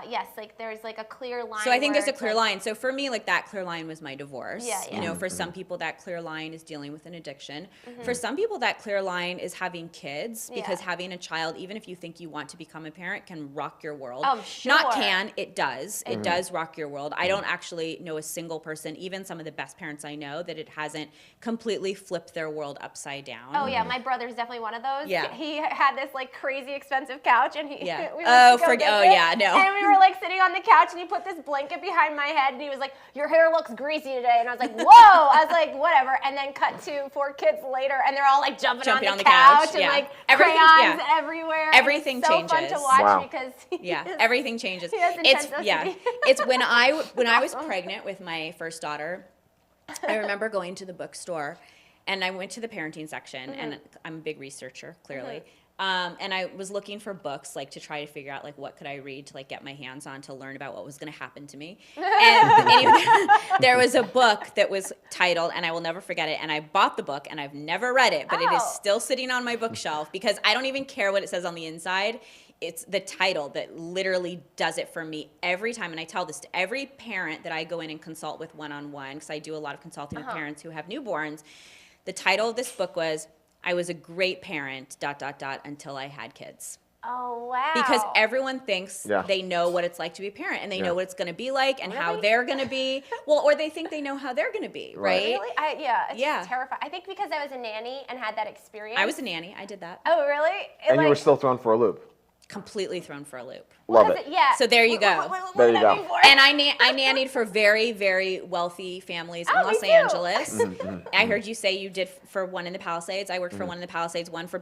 yes, like there's like a clear line. So I think where there's a it's clear like- line. So for me, like that clear line was my divorce. Yeah, You yeah. know, for some people that clear line is dealing with an addiction. Mm-hmm. For some people that clear line is having kids because Yeah. having a child, even if you think you want to become a parent, can rock your world. Oh, Not sure. can, it does. It does rock your world. I don't actually know a single person, even some of the best parents I know, that it hasn't completely flipped their world upside down. Oh yeah, my brother's definitely one of those. Yeah. He had this like crazy expensive couch, and he Yeah. we Oh, went to go oh, visit, yeah, no. And we were like sitting on the couch, and he put this blanket behind my head, and he was like, "Your hair looks greasy today," and I was like, "Whoa!" I was like, "Whatever." And then cut to 4 kids later, and they're all like jumping Jumping on on the the couch, couch and yeah. like Everything- crayons yeah. everywhere. and Everything it's so fun to changes. watch Wow. because Yeah, he is- everything changes. he has It's intense yeah. OCD. It's when I was pregnant with my first daughter, I remember going to the bookstore and I went to the parenting section and I'm a big researcher, clearly. And I was looking for books like to try to figure out like what could I read to like get my hands on to learn about what was going to happen to me. And anyway, there was a book that was titled, and I will never forget it. And I bought the book and I've never read it, but it is Oh. still sitting on my bookshelf because I don't even care what it says on the inside. It's the title that literally does it for me every time. And I tell this to every parent that I go in and consult with one-on-one, because I do a lot of consulting with parents who have newborns. The title of this book was, I was a great parent, ... until I had kids. Oh wow. Because everyone thinks Yeah. they know what it's like to be a parent and they Yeah. know what it's going to be like and how Really? they're going to be. Well, or they think they know how they're going to be, right? Really? It's Yeah. just terrifying. I think because I was a nanny and had that experience. I was a nanny. I did that. Oh really? And you were still thrown for a loop. Completely thrown for a loop. Love Because it. Yeah. So there you go. What There you would that go. be for? And I nannied for very, very wealthy families in Oh, me Los too. Angeles. Mm-hmm, I heard you say you did for one in the Palisades. I worked for one in the Palisades, one in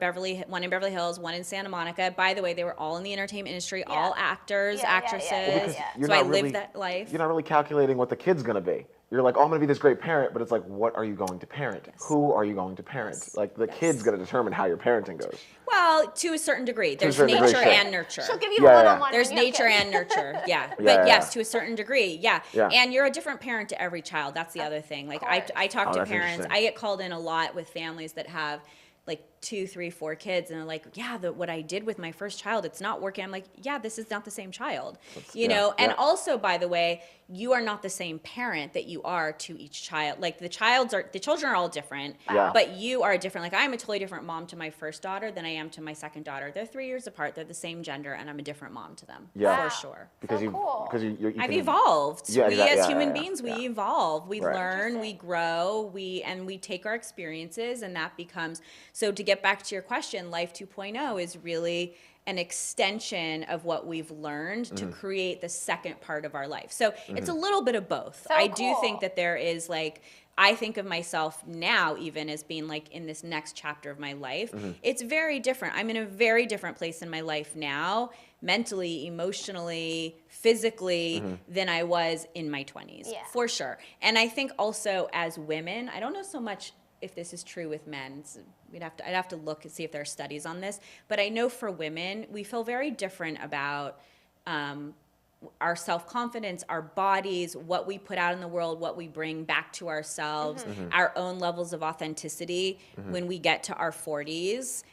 Beverly Hills, one in Santa Monica. By the way, they were all in the entertainment industry, all actors, Yeah, yeah, yeah, actresses. yeah, Because yeah. you're So I not lived really- that life. You're not really calculating what the kid's gonna be. You're like, oh, I'm gonna be this great parent, but it's like, what are you going to parent? Who are you going to parent? Yes. Like the kid's gonna determine how your parenting goes. Well, to a certain degree. There's certain nature degree, sure. and nurture. She'll give you Yeah, a yeah. one-on-one. There's when you have nature kids. and nurture, yeah. Yeah, But yeah, yes, yeah. to a certain degree, yeah. Yeah. And you're a different parent to every child. That's the other thing. Like I talk Oh, to that's parents. interesting. I get called in a lot with families that have like 2, 3, 4 kids, and they're like, yeah, what I did with my first child, it's not working. I'm like, yeah, this is not the same child, you yeah, know. And yeah. also, by the way, you are not the same parent that you are to each child. Like the children are all different, Yeah. but you are different. Like I'm a totally different mom to my first daughter than I am to my second daughter. They're 3 years apart. They're the same gender, and I'm a different mom to them. Yeah. For Wow. sure. Because So you cool. because you I've can- evolved. Yeah, We exactly. as Yeah, human yeah, beings, yeah. we evolve. We Right. learn, we grow, we take our experiences, and that becomes. So to get back to your question, Life 2.0 is really an extension of what we've learned to Mm-hmm. create the second part of our life. So it's a little bit of both. So I do cool. think that there is like. I think of myself now even as being like in this next chapter of my life. Mm-hmm. It's very different. I'm in a very different place in my life now, mentally, emotionally, physically, Mm-hmm. than I was in my 20s, Yeah. for sure. And I think also as women, I don't know so much if this is true with men. I'd have to look and see if there are studies on this. But I know for women, we feel very different about our self-confidence, our bodies, what we put out in the world, what we bring back to ourselves, our own levels of authenticity when we get to our 40s.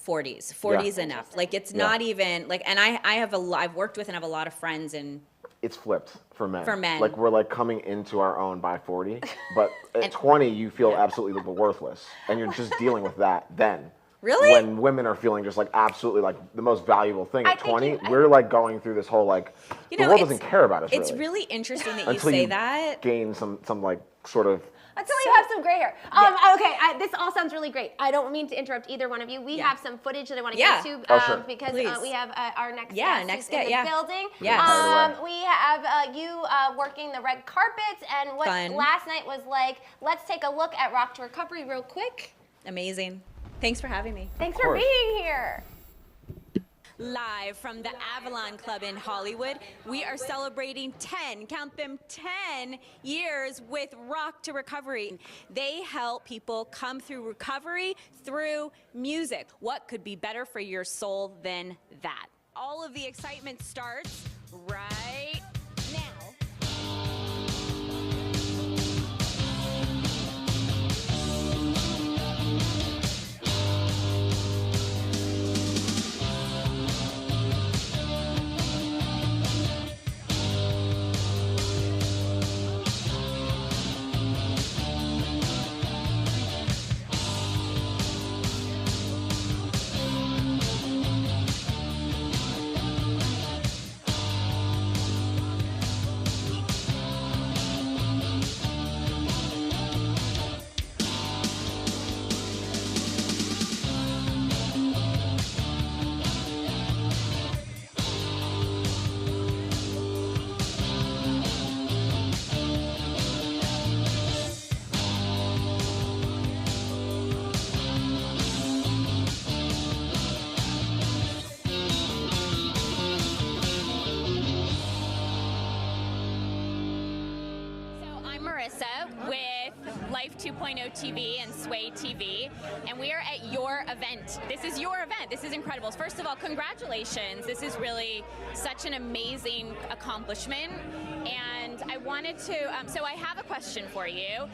40s enough. Like it's not even like, and I've worked with and have a lot of friends and It's flipped for men. For men. Like we're like coming into our own by 40, but at 20 you feel absolutely worthless, and you're just dealing with that then. Really? When women are feeling just like absolutely like the most valuable thing I at think 20, you- we're like going through this whole like You the know, world it's- doesn't care about us. it's really, really interesting that you until say you that. gain some like sort of. Until you have some gray hair. Okay, this all sounds really great. I don't mean to interrupt either one of you. We have some footage that I want to Yeah. get to Oh, sure. because Please. we have our next Yeah, guest next who's in guest, the yeah. building. Yes. Right away. We have you working the red carpets, and what Fun. last night was like. Let's take a look at Rock to Recovery real quick. Amazing. Thanks for having me. Thanks for course. being here. Live from the Avalon Club in Hollywood, we are celebrating 10, count them 10 years with Rock to Recovery. They help people come through recovery through music. What could be better for your soul than that? All of the excitement starts right now. So I'm Marissa with Life 2.0 TV and Sway TV, and we are at your event. This is your event. This is incredible. First of all, congratulations. This is really such an amazing accomplishment. And I wanted to, so I have a question for you.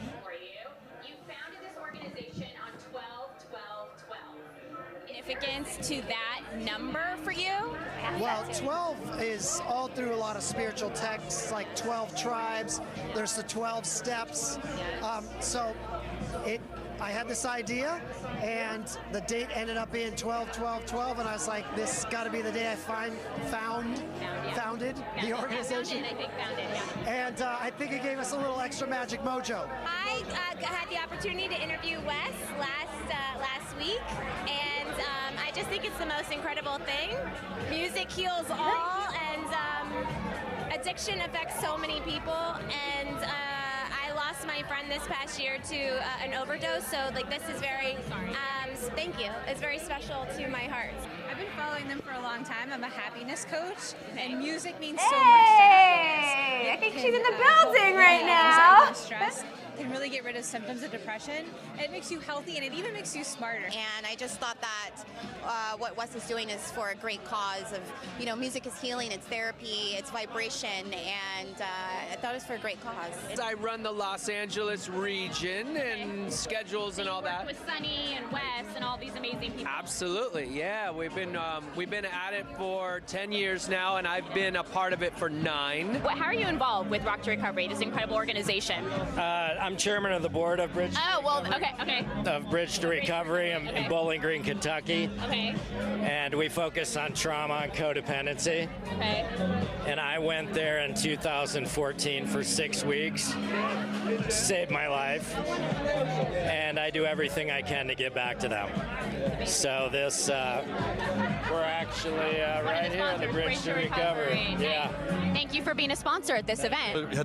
You founded this organization on 12-12-12. Significance to that number for you? Well, 12 is all through a lot of spiritual texts, like 12 tribes. There's the 12 steps. I had this idea, and the date ended up being 12-12-12, and I was like, this has got to be the day I founded the organization. And I think it gave us a little extra magic mojo. I had the opportunity to interview Wes last week, and I just think it's the most incredible thing. Music heals all, and addiction affects so many people, and I lost my friend this past year to an overdose, so like this is very, thank you. It's very special to my heart. I've been following them for a long time. I'm a happiness coach, and music means so much to happiness. Hey, I think It she's in can, the help building with right anxiety now. and stress. Can really get rid of symptoms of depression. It makes you healthy, and it even makes you smarter. And I just thought that what Wes is doing is for a great cause of, music is healing, it's therapy, it's vibration, and I thought it was for a great cause. I run the Los Angeles region and schedules and all that. With Sunny and Wes and all these amazing people. Absolutely, yeah. We've been at it for 10 years now, and I've been a part of it for 9. How are you involved with Rock to Recovery, this incredible organization? I'm chairman of the board of Bridge to Recovery in Bowling Green, Kentucky. Okay. And we focus on trauma and codependency. Okay. And I went there in 2014 for 6 weeks, saved my life, and I do everything I can to give back to them. So this, we're actually right here at the Bridge to Recovery. Yeah. Thank you for being a sponsor at this event.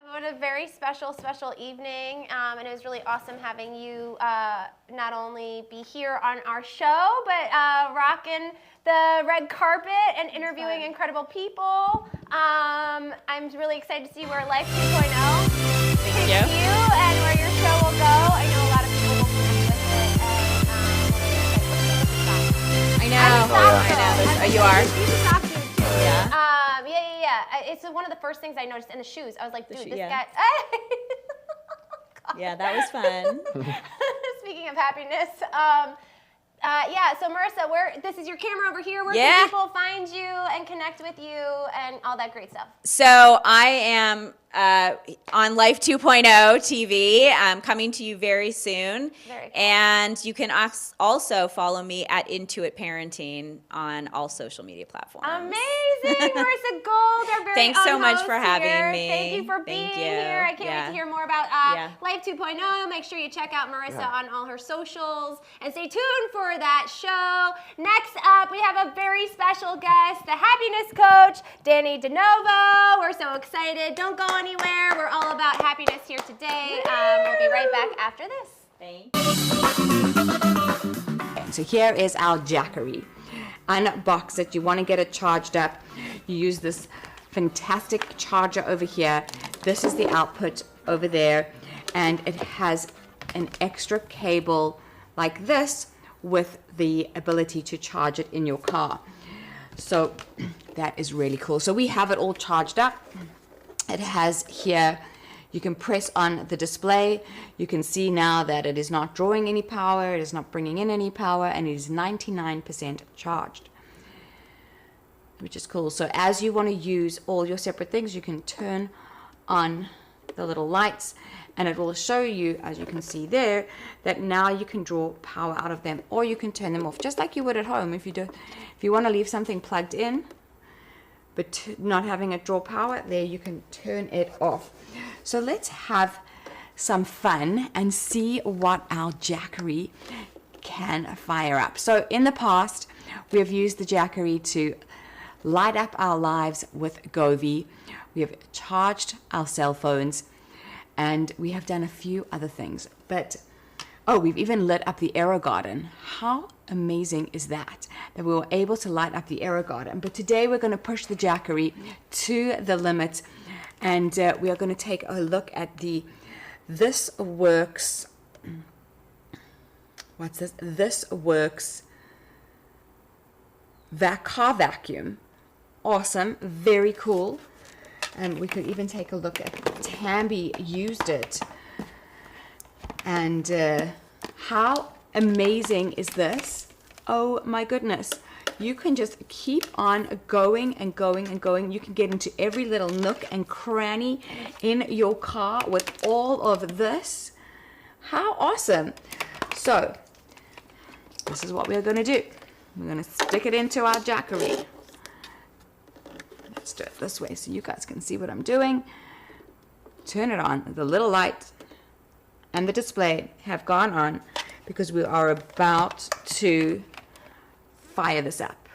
What a very special evening, and it was really awesome having you not only be here on our show, but rocking the red carpet and interviewing incredible people. I'm really excited to see where Life 2.0 takes you and where your show will go. I know a lot of people will connect with it, and I know. are. These are costumes too. Yeah. Yeah. It's one of the first things I noticed in the shoes. I was like, dude, this yeah. guy. Yeah, that was fun. Speaking of happiness, so Marissa, this is your camera over here. Where Yeah. can people find you and connect with you and all that great stuff? So I am on Life 2.0 TV. I'm coming to you very soon. Very cool. And you can also follow me at Intuit Parenting on all social media platforms. Amazing, Marissa Gold, our very Thanks so own much host for having here. me. Thank you for Thank being you. here. I can't wait to hear more about Yeah. Life 2.0. Make sure you check out Marissa on all her socials and stay tuned for that show. Next up, we have a very special guest, the happiness coach, Danny DeNovo. We're so excited. Don't go anywhere. We're all about happiness here today. We'll be right back after this. Thank So here is our Jackery. Unbox it. You want to get it charged up. You use this fantastic charger over here. This is the output over there. And it has an extra cable like this with the ability to charge it in your car. So that is really cool. So we have it all charged up. It has here, you can press on the display. You can see now that it is not drawing any power, it is not bringing in any power, and it is 99% charged, which is cool. So as you want to use all your separate things, you can turn on the little lights, and it will show you, as you can see there, that now you can draw power out of them, or you can turn them off, just like you would at home. If you want to leave something plugged in, but not having it draw power, there you can turn it off. So let's have some fun and see what our Jackery can fire up. So in the past, we have used the Jackery to light up our lives with Govee. We have charged our cell phones, and we have done a few other things. But we've even lit up the AeroGarden. How amazing is that we were able to light up the AeroGarden? But today we're going to push the Jackery to the limit, and we are going to take a look at the This Works. What's this? This Works car vacuum. Awesome, very cool. And we could even take a look at Tambi used it. And how amazing is this? Oh my goodness. You can just keep on going and going and going. You can get into every little nook and cranny in your car with all of this. How awesome. So this is what we're going to do. We're going to stick it into our Jackery. Let's do it this way so you guys can see what I'm doing. Turn it on. The little light and the display have gone on because we are about to fire this up.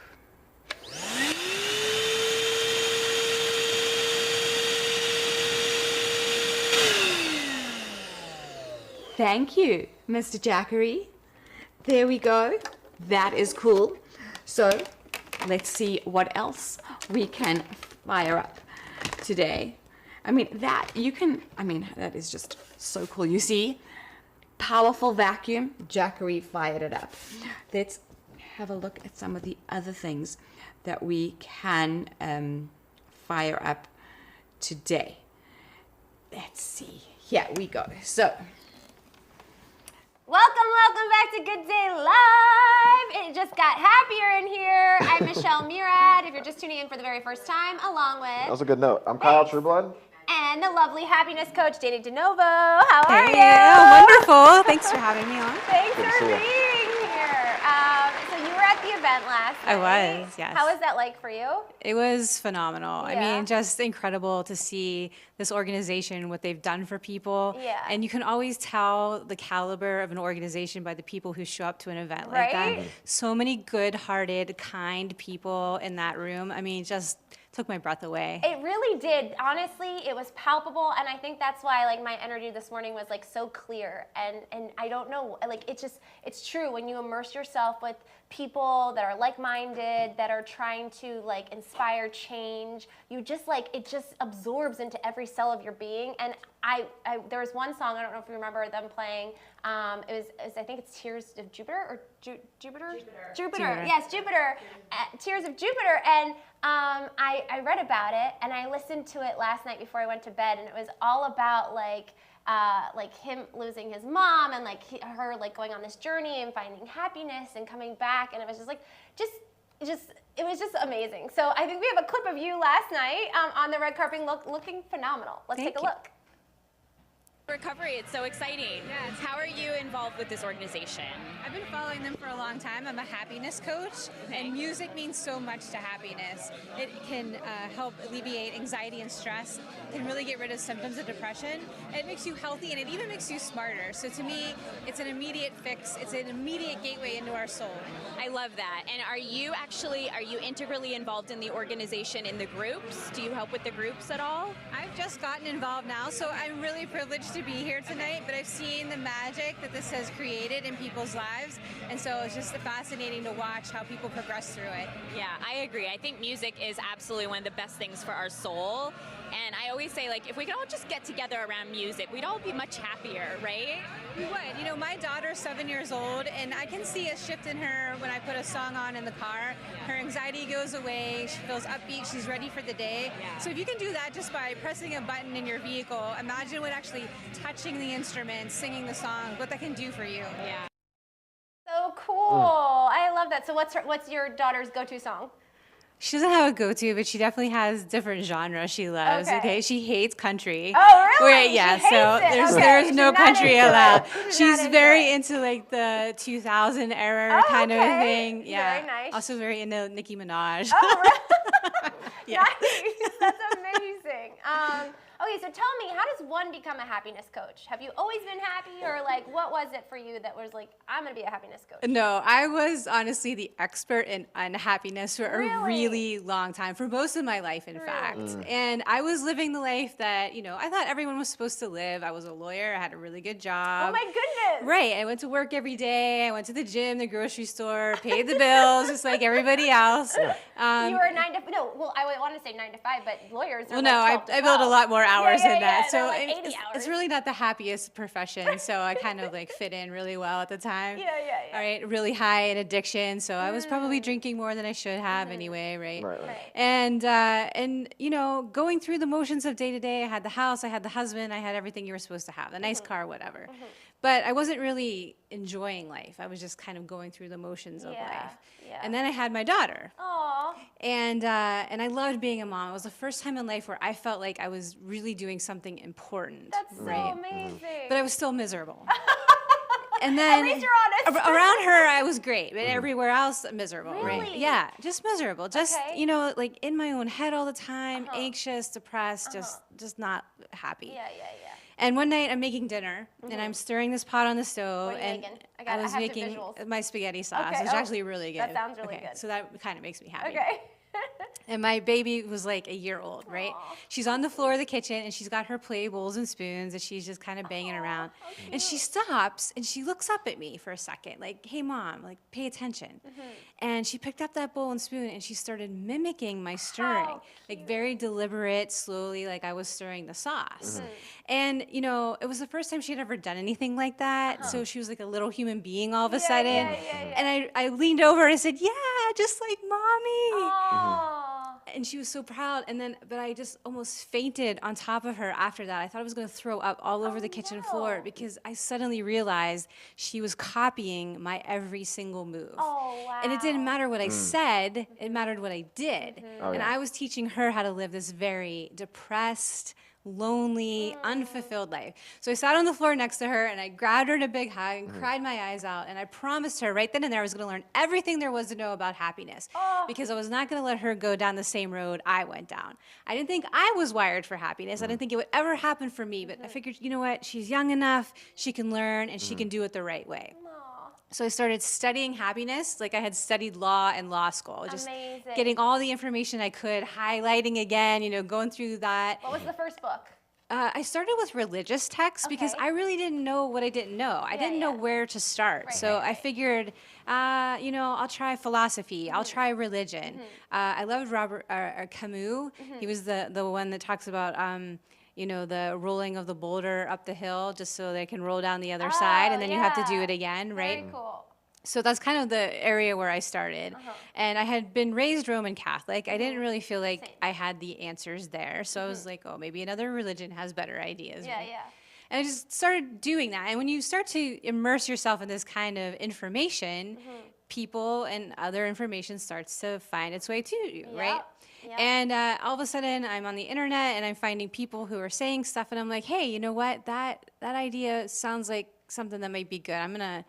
Thank you, Mr. Jackery. There we go. That is cool. So let's see what else we can fire up today. that is just so cool. You see, powerful vacuum, Jackery fired it up. Let's have a look at some of the other things that we can fire up today. Let's see. Here we go. So, welcome back to Good Day Live. It just got happier in here. I'm Michelle Murad. If you're just tuning in for the very first time, along with... That was a good note. I'm Kyle Trueblood. And the lovely happiness coach, Danny DeNovo. How are you? Wonderful. Thanks for having me on. Thanks Good to for see you. being here. So you were at the event last night. I was, yes. How was that like for you? It was phenomenal. I Yeah. mean, just incredible to see this organization, what they've done for people. Yeah. And you can always tell the caliber of an organization by the people who show up to an event like Right? that. So many good-hearted, kind people in that room. I mean, just took my breath away. It really did. Honestly, it was palpable, and I think that's why my energy this morning was so clear. And I don't know, it's true when you immerse yourself with people that are like-minded, that are trying to inspire change. You just it just absorbs into every cell of your being. And there was one song, I don't know if you remember them playing. It was I think it's Tears of Jupiter or Jupiter. Yes, Jupiter. Tears of Jupiter. And I read about it and I listened to it last night before I went to bed, and it was all about like him losing his mom and like her like going on this journey and finding happiness and coming back, and it was just like it was just amazing. So I think we have a clip of you last night on the red carpet looking phenomenal. Let's take a look. Recovery, it's so exciting. Yes. How are you involved with this organization? I've been following them for a long time. I'm a happiness coach, and music means so much to happiness. It can help alleviate anxiety and stress, can really get rid of symptoms of depression. It makes you healthy, and it even makes you smarter. So to me, it's an immediate fix. It's an immediate gateway into our soul. I love that. And are you integrally involved in the organization, in the groups? Do you help with the groups at all? I've just gotten involved now, so I'm really privileged to be here tonight, but I've seen the magic that this has created in people's lives, and so it's just fascinating to watch how people progress through it. Yeah, I agree. I think music is absolutely one of the best things for our soul. And I always say, like, if we could all just get together around music, we'd all be much happier, right? We would. You know, my daughter's 7 years old, and I can see a shift in her when I put a song on in the car. Her anxiety goes away, she feels upbeat, she's ready for the day. Yeah. So if you can do that just by pressing a button in your vehicle, imagine what actually touching the instrument, singing the song, what that can do for you. Yeah. So cool. I love that. So what's your daughter's go-to song? She doesn't have a go-to, but she definitely has different genres she loves. Okay, she hates country. Oh, really? Right, yeah. She hates it. There's She's no not country into allowed. it. She's very into like the 2000 era kind of a thing. Yeah. Very nice. Also very into Nicki Minaj. Oh, really? Yeah. Nice. That's amazing. Okay, so tell me, how does one become a happiness coach? Have you always been happy, or like what was it for you that was like, I'm gonna be a happiness coach? No, I was honestly the expert in unhappiness for a really long time, for most of my life, in fact. And I was living the life that, you know, I thought everyone was supposed to live. I was a lawyer, I had a really good job. Oh my goodness. Right, I went to work every day, I went to the gym, the grocery store, paid the bills, just like everybody else. You were a 9 to, no, well, I want to say 9 to 5, but lawyers are Well, like no, 12 to I built a 12. lot more hours than that. They're So like 80 hours. it's really not the happiest profession. So I kind of like fit in really well at the time. Yeah. All right, really high in addiction. So I was probably drinking more than I should have anyway, right? Right. And you know, going through the motions of day to day, I had the house, I had the husband, I had everything you were supposed to have, the nice car, whatever. But I wasn't really enjoying life. I was just kind of going through the motions of life. And then I had my daughter. Aww. And I loved being a mom. It was the first time in life where I felt like I was really doing something important. That's so amazing. But I was still miserable. And then At least you're honest. around her, I was great, but everywhere else, miserable. Really? Right? Yeah, just miserable. Just you know, like in my own head all the time, anxious, depressed, just not happy. Yeah. And one night I'm making dinner and I'm stirring this pot on the stove, What are you and making? I was have the making visuals. my spaghetti sauce. Okay. It's actually really good. That sounds really good. So that kind of makes me happy. Okay. And my baby was like a year old, right? She's on the floor of the kitchen and she's got her play bowls and spoons and she's just kind of banging around. And she stops and she looks up at me for a second, like, hey, Mom, like, pay attention. And she picked up that bowl and spoon and she started mimicking my stirring, like very deliberate, slowly, like I was stirring the sauce. And, you know, it was the first time she had ever done anything like that. So she was like a little human being all of a sudden. And I leaned over and I said, yeah, just like Mommy. And she was so proud. And then, but I just almost fainted on top of her after that. I thought I was going to throw up all over the kitchen floor because I suddenly realized she was copying my every single move. Oh, wow. And it didn't matter what I said, it mattered what I did. Oh, and yeah. I was teaching her how to live this very depressed, lonely, unfulfilled life. So I sat on the floor next to her and I grabbed her in a big hug and cried my eyes out. And I promised her right then and there I was going to learn everything there was to know about happiness because I was not going to let her go down the same road I went down. I didn't think I was wired for happiness. I didn't think it would ever happen for me. But I figured, you know what? She's young enough. She can learn and she can do it the right way. So I started studying happiness like I had studied law in law school. Just Amazing. getting all the information I could, highlighting again, you know, going through that. What was the first book? I started with religious texts because I really didn't know what I didn't know. I didn't know where to start. So I figured, you know, I'll try philosophy. I'll try religion. I loved Robert Camus. He was the one that talks about, the rolling of the boulder up the hill just so they can roll down the other side, and then you have to do yeah. it again, right? Very cool. So that's kind of the area where I started. And I had been raised Roman Catholic. I didn't really feel like I had the answers there. So I was like, oh, maybe another religion has better ideas. Yeah, right? yeah. And I just started doing that. And when you start to immerse yourself in this kind of information, people and other information starts to find its way to you, right? Yeah. And all of a sudden, I'm on the internet and I'm finding people who are saying stuff, and I'm like, hey, you know what? That idea sounds like something that might be good. I'm gonna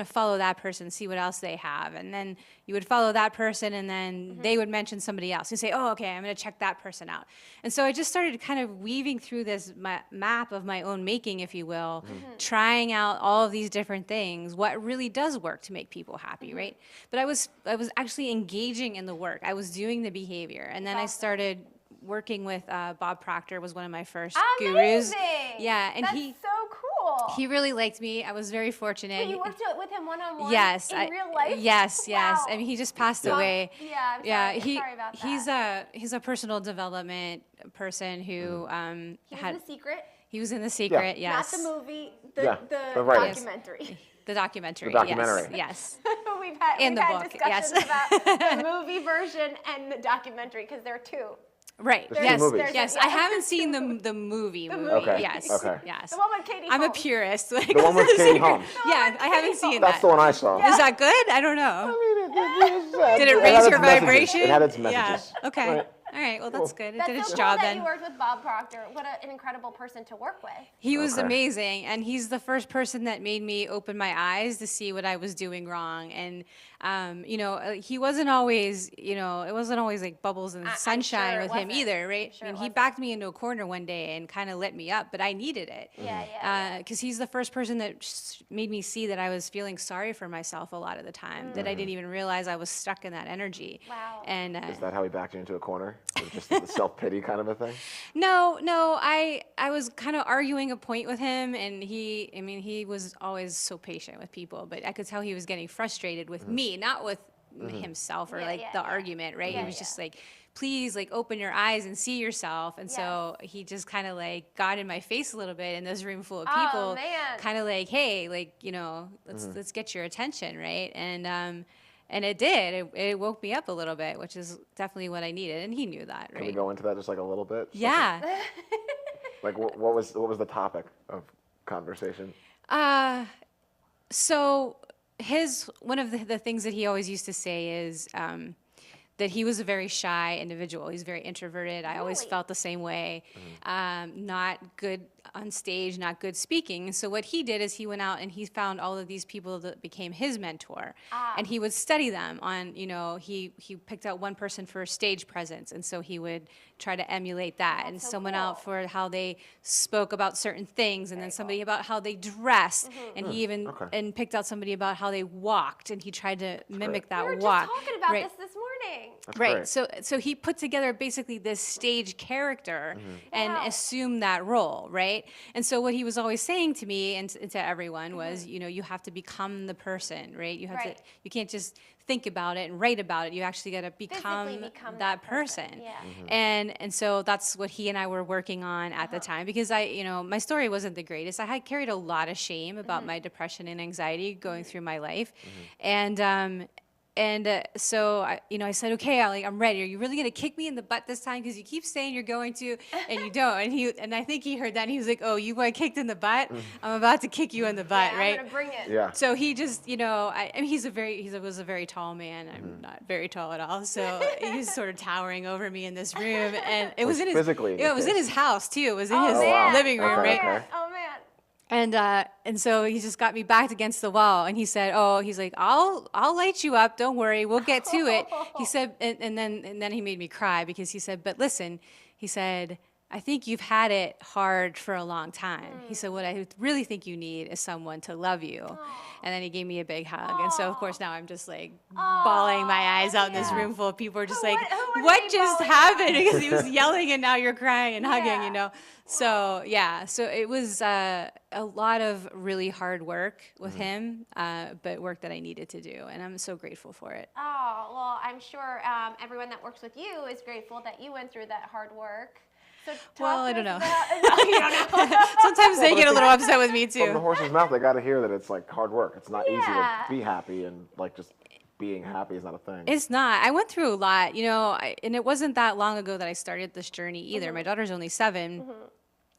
follow that person, see what else they have, and then you would follow that person, and then they would mention somebody else. You say, oh, okay, I'm gonna check that person out. And so I just started kind of weaving through this map of my own making, if you will, trying out all of these different things, what really does work to make people happy, right? But I was actually engaging in the work. I was doing the behavior, and then I started working with Bob Proctor was one of my first gurus. Yeah, and That's so cool. he really liked me. I was very fortunate. So you worked with him one-on-one Yes, in real life? Yes, yes. Wow. I mean, he just passed away. Yeah, I'm sorry about that. He's a personal development person who He was in The Secret. He was in The Secret. Yeah. Yes. Not the movie, Yeah, the but right. documentary. The documentary. The documentary. Yes. we've had And the had book, yes. discussions about the movie version and the documentary because there are two. Right. There's Yes. two movies. Yes. I haven't seen the movie. Okay. Yes. Okay. Yes. The one with Katie I'm a Holmes. purist. The one with Katie Holmes. Yeah, I haven't seen That's that. the one I saw. Is that good? I don't know. Did it had raise its your messages. vibration? It had its Yeah. messages. Okay. Right. All right. Well, that's good. It That's did its so job cool that then. you worked with Bob Proctor. What an incredible person to work with. He was Okay. amazing, and he's the first person that made me open my eyes to see what I was doing wrong. And he wasn't always, it wasn't always like bubbles and sunshine sure it with him wasn't. either, right? Sure I mean, it he wasn't. backed me into a corner one day and kind of let me up, but I needed it. Yeah. Because he's the first person that made me see that I was feeling sorry for myself a lot of the time, that I didn't even realize I was stuck in that energy. Wow. And Is that how he backed you into a corner? Just the self-pity kind of a thing? No, I was kind of arguing a point with him, and he was always so patient with people, but I could tell he was getting frustrated with me, not with himself or the argument, right? He was just like, please, like, open your eyes and see yourself. And so he just kind of like got in my face a little bit in this room full of people, kind of like, hey, like, let's get your attention, right? And it did. It woke me up a little bit, which is definitely what I needed, and he knew that, right? Can we go into that just like a little bit? Yeah. Like what was the topic of conversation? So one of the things that he always used to say is that he was a very shy individual. He's very introverted. I always felt the same way. Not good on stage, not good speaking. So what he did is he went out and he found all of these people that became his mentor. And he would study them on, he picked out one person for stage presence. And so he would try to emulate that. And someone out for how they spoke about certain things. And then somebody about how they dressed. And he even and picked out somebody about how they walked. And he tried to mimic that We were walk. just talking about right. this morning. That's Right. great. So he put together basically this stage character and assumed that role, right? And so what he was always saying to me and to everyone was, you have to become the person, right? You have to. You can't just think about it and write about it. You actually got to become that person. Yeah. And so that's what he and I were working on at the time, because my story wasn't the greatest. I had carried a lot of shame about my depression and anxiety going through my life, and so I said, okay, I'm ready. Are you really gonna kick me in the butt this time? Because you keep saying you're going to, and you don't. And I think he heard that. And he was like, oh, you got kicked in the butt? I'm about to kick you in the butt, right? I'm gonna bring it. Yeah. So he just, he was a very tall man. I'm not very tall at all. So he was sort of towering over me in this room, and it was in his physically in it your was in case. his house too. It was in his wow. living room, Okay, right? okay. Oh man. And so he just got me backed against the wall, and he said, he's like, I'll light you up. Don't worry, we'll get to it. He said, and then he made me cry, because he said, but listen, he said, I think you've had it hard for a long time. He said, what I really think you need is someone to love you. And then he gave me a big hug. And so, of course, now I'm just like bawling my eyes out in this room full of people are just like, what just happened? Because he was yelling and now you're crying and hugging, So, yeah, so it was a lot of really hard work with him, but work that I needed to do. And I'm so grateful for it. Oh, well, I'm sure everyone that works with you is grateful that you went through that hard work. Well, I don't know. No, you don't know. Sometimes they get a little upset with me From the too. horse's mouth, they got to hear that it's like hard work. It's not easy Yeah. to be happy, and like just being happy is not a thing. It's not. I went through a lot, and it wasn't that long ago that I started this journey either. My daughter's only 7.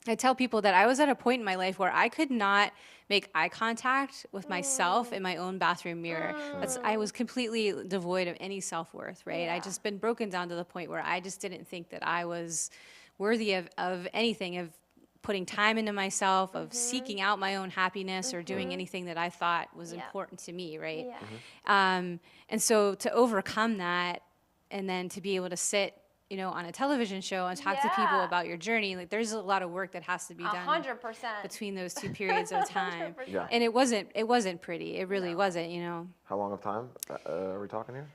I tell people that I was at a point in my life where I could not make eye contact with myself in my own bathroom mirror. I was completely devoid of any self-worth, right? I just been broken down to the point where I just didn't think that I was worthy of anything, of putting time into myself, of seeking out my own happiness or doing anything that I thought was important to me, right? And so to overcome that and then to be able to sit on a television show and talk to people about your journey, like there's a lot of work that has to be done 100%. between those two periods of time. 100%. Yeah. And it wasn't pretty. It really wasn't, How long of time are we talking here?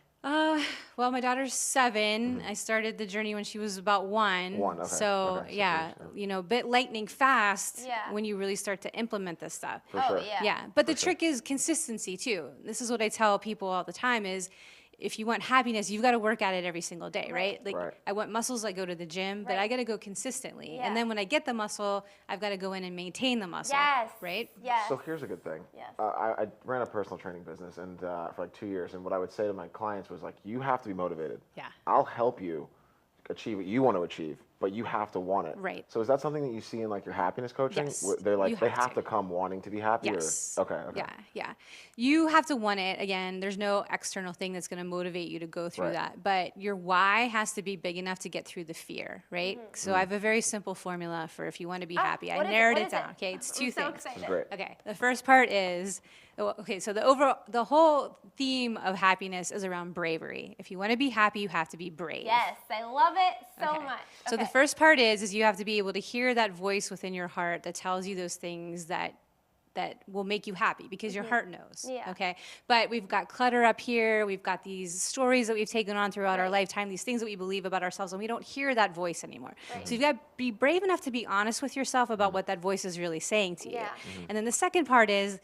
Well, my daughter's 7. I started the journey when she was about 1. 1, okay. So, Okay, so yeah, close, bit lightning fast Yeah. when you really start to implement this stuff. For sure. yeah. Yeah, but the trick is consistency too. This is what I tell people all the time is if you want happiness, you've got to work at it every single day, right? Like Right. I want muscles, I go to the gym, but I got to go consistently. Yeah. And then when I get the muscle, I've got to go in and maintain the muscle. Yes. Right? Yes. So here's a good thing. Yes. I ran a personal training business and for like 2 years, and what I would say to my clients was like, you have to be motivated. Yeah. I'll help you achieve what you want to achieve, but you have to want it. Right. So is that something that you see in like your happiness coaching? Yes. Where they're like You they have have to. to come wanting to be happy. Yes. Or, okay. Yeah. You have to want it. Again, there's no external thing that's going to motivate you to go through Right. that. But your why has to be big enough to get through the fear, right? So I have a very simple formula for if you want to be happy. I what is it? narrowed What it is down. it? Okay, it's I'm 2 so things. excited. This is great. Okay, the first part is so the whole theme of happiness is around bravery. If you want to be happy, you have to be brave. Yes, I love it so Okay. much. So the first part is you have to be able to hear that voice within your heart that tells you those things that will make you happy because your heart knows. Yeah. Okay. But we've got clutter up here. We've got these stories that we've taken on throughout our lifetime, these things that we believe about ourselves, and we don't hear that voice anymore. So you've got to be brave enough to be honest with yourself about what that voice is really saying to you. Yeah. And then the second part is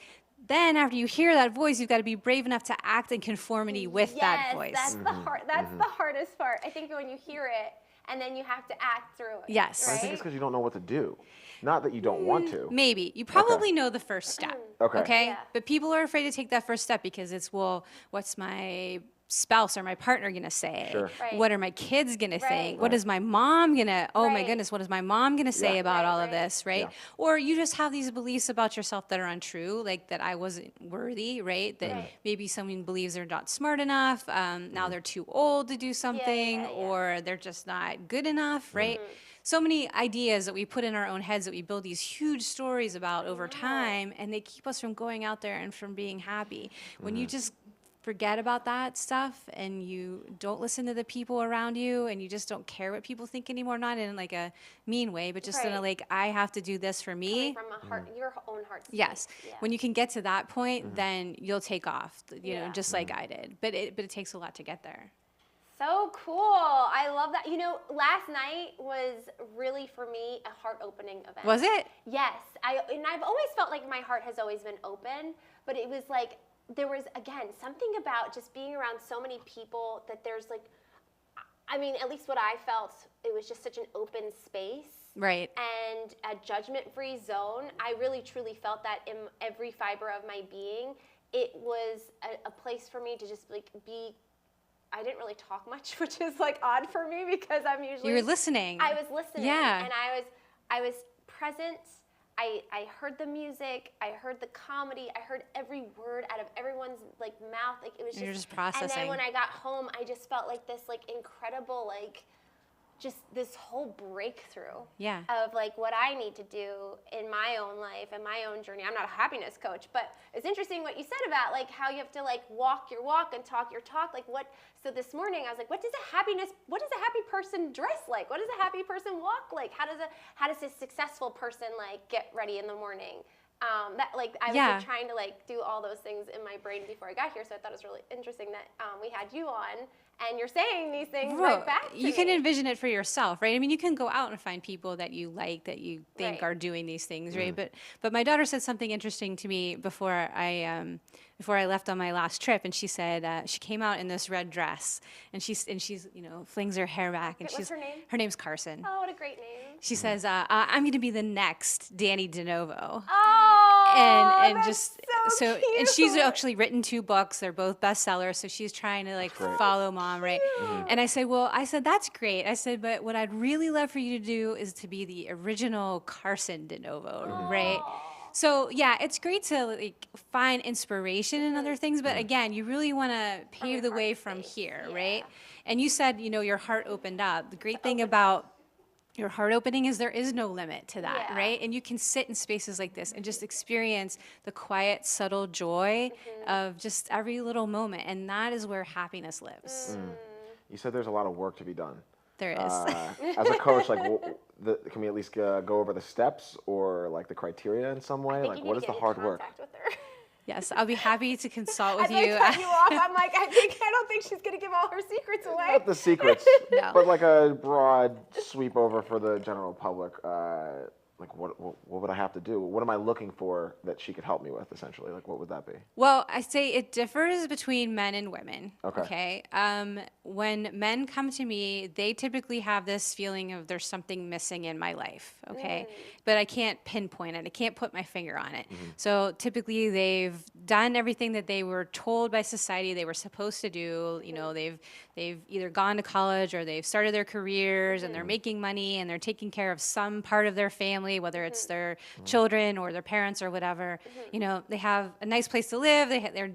then after you hear that voice, you've got to be brave enough to act in conformity with that voice. That's the hard. That's the hardest part. I think when you hear it and then you have to act through it. Yes. I think Right? it's because you don't know what to do. Not that you don't want to. Maybe. You probably know the first step. Okay. Yeah. But people are afraid to take that first step because it's, well, what's my spouse or my partner going to say? Sure. Right. What are my kids going to think? Right. What is my mom going to, oh my Right. goodness, what is my mom going to say Yeah. about Right, all of right. this, right? Yeah. Or you just have these beliefs about yourself that are untrue, like that I wasn't worthy, right? That Right. maybe someone believes they're not smart enough, now they're too old to do something, yeah. or they're just not good enough, right? So many ideas that we put in our own heads that we build these huge stories about over time, and they keep us from going out there and from being happy. When you just forget about that stuff and you don't listen to the people around you and you just don't care what people think anymore, not in like a mean way, but just in a Right. like, I have to do this for me. From a heart, your own heart. space. Yes. Yeah. When you can get to that point, then you'll take off, Yeah. just like I did. But it takes a lot to get there. So cool. I love that. Last night was really for me a heart-opening event. Was it? Yes. I've always felt like my heart has always been open, but it was like there was again something about just being around so many people that there's like at least what I felt, it was just such an open space. Right. And a judgment-free zone. I really truly felt that in every fiber of my being. It was a place for me to just like be. I didn't really talk much, which is like odd for me because I'm usually. You were listening. I was listening. Yeah. And I was present. I heard the music. I heard the comedy. I heard every word out of everyone's like mouth. Like it was You're just. just processing. And then when I got home, I just felt like this like incredible like. Just this whole breakthrough Yeah. of like what I need to do in my own life and my own journey. I'm not a happiness coach, but it's interesting what you said about like how you have to like walk your walk and talk your talk. Like so this morning I was like, what does a happy person dress like? What does a happy person walk like? How does a successful person like get ready in the morning? I was Yeah. like, trying to like do all those things in my brain before I got here, so I thought it was really interesting that we had you on and you're saying these things Right. right back to You can me. envision it for yourself, right? I mean, you can go out and find people that you like, that you think Right. are doing these things, right? But my daughter said something interesting to me before I left on my last trip, and she said she came out in this red dress, and she's flings her hair back, and What's her name? Her name's Carson. Oh, what a great name. She says, "I'm going to be the next Danny DeNovo." Oh, and that's just so and she's cute. actually written 2 books. They're both bestsellers, so she's trying to follow mom, right? And I said, that's great. I said, but what I'd really love for you to do is to be the original Carson DeNovo, right? So yeah, it's great to find inspiration in other things, but again, you really want to pave the way from here, right? And you said, your heart opened up. The great thing about your heart opening is there is no limit to that, right? And you can sit in spaces like this and just experience the quiet, subtle joy of just every little moment. And that is where happiness lives. You said there's a lot of work to be done. There is. As a coach, can we at least go over the steps or the criteria in some way? think you need What to is get the in hard work? contact with her. Yes, I'll be happy to consult with As you. I cut you off, I'm like, I don't think she's gonna give all her secrets away. Not the secrets, No. but a broad sweep over for the general public. What would I have to do? What am I looking for that she could help me with, essentially? What would that be? Well, I say it differs between men and women. Okay. When men come to me, they typically have this feeling of there's something missing in my life. Okay. But I can't pinpoint it. I can't put my finger on it. So typically they've done everything that they were told by society they were supposed to do. They've either gone to college or they've started their careers and they're making money and they're taking care of some part of their family, whether it's their children or their parents or whatever. They have a nice place to live. They're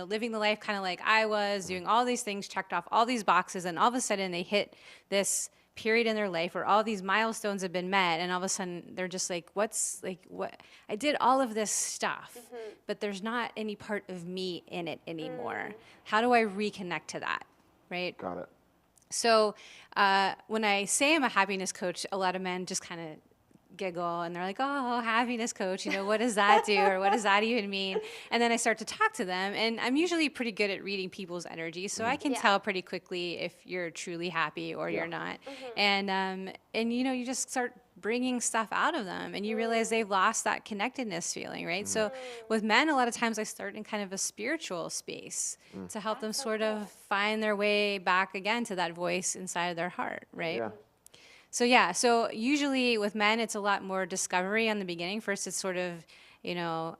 living the life kind of like I was, doing all these things, checked off all these boxes, and all of a sudden they hit this period in their life where all these milestones have been met, and all of a sudden they're just what I did all of this stuff, but there's not any part of me in it anymore. How do I reconnect to that? Right? Got it. So when I say I'm a happiness coach, a lot of men just kind of giggle and they're like, oh, happiness coach, what does that do? Or what does that even mean? And then I start to talk to them, and I'm usually pretty good at reading people's energy. So I can tell pretty quickly if you're truly happy or you're not. And you just start bringing stuff out of them, and you realize they've lost that connectedness feeling, right? So with men, a lot of times I start in kind of a spiritual space to help them sort of find their way back again to that voice inside of their heart, right? Yeah. So usually with men, it's a lot more discovery in the beginning. First, it's sort of,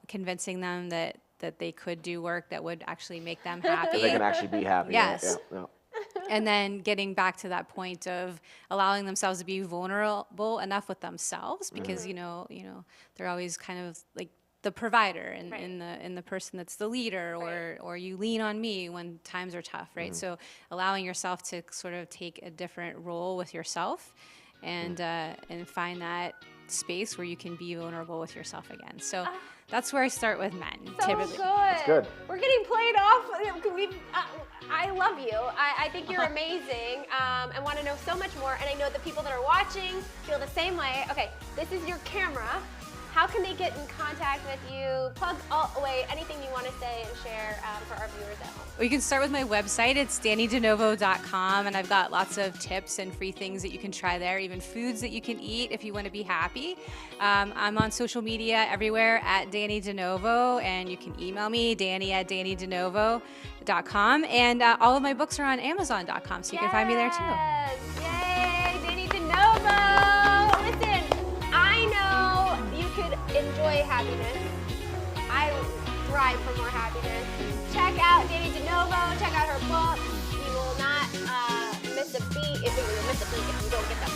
convincing them that they could do work that would actually make them happy. That they can actually be happy. Yes. Yeah. And then getting back to that point of allowing themselves to be vulnerable enough with themselves, because they're always kind of like the provider and in the person that's the leader, or you lean on me when times are tough, right? So allowing yourself to sort of take a different role with yourself and find that space where you can be vulnerable with yourself again. So that's where I start with men, typically. That's good. We're getting played off. I love you. I think you're amazing. I want to know so much more, and I know the people that are watching feel the same way. Okay, this is your camera. How can they get in contact with you? Plug away anything you want to say and share for our viewers at home. Well, you can start with my website. It's DannyDeNovo.com, and I've got lots of tips and free things that you can try there, even foods that you can eat if you want to be happy. I'm on social media everywhere at Danny DeNovo, and you can email me, Danny@DannyDeNovo.com, and all of my books are on Amazon.com, so you can find me there too. Yay, Danny DeNovo! Listen, I know you could enjoy happiness. I thrive for more happiness. Check out Danny DeNovo. Check out her book. You will not miss a beat if you don't get them.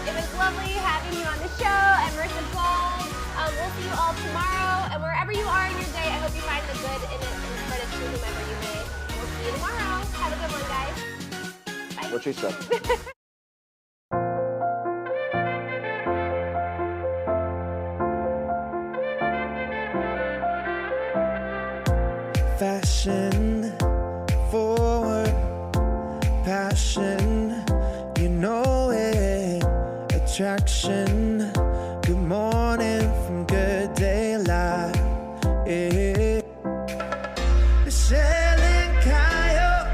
It was lovely having you on the show. I'm Marissa Gold. We'll see you all tomorrow. And wherever you are in your day, I hope you find the good in it and spread it to whomever you may. We'll see you tomorrow. Have a good one, guys. Bye. What she said. Fashion forward, passion, you know it. Attraction, good morning from good daylight. Yeah. Michelle and Kyle,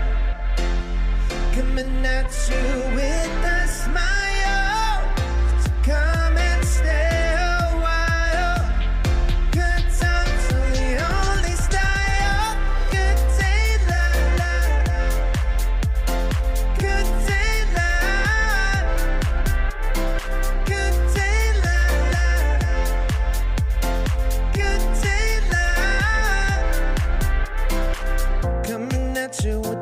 to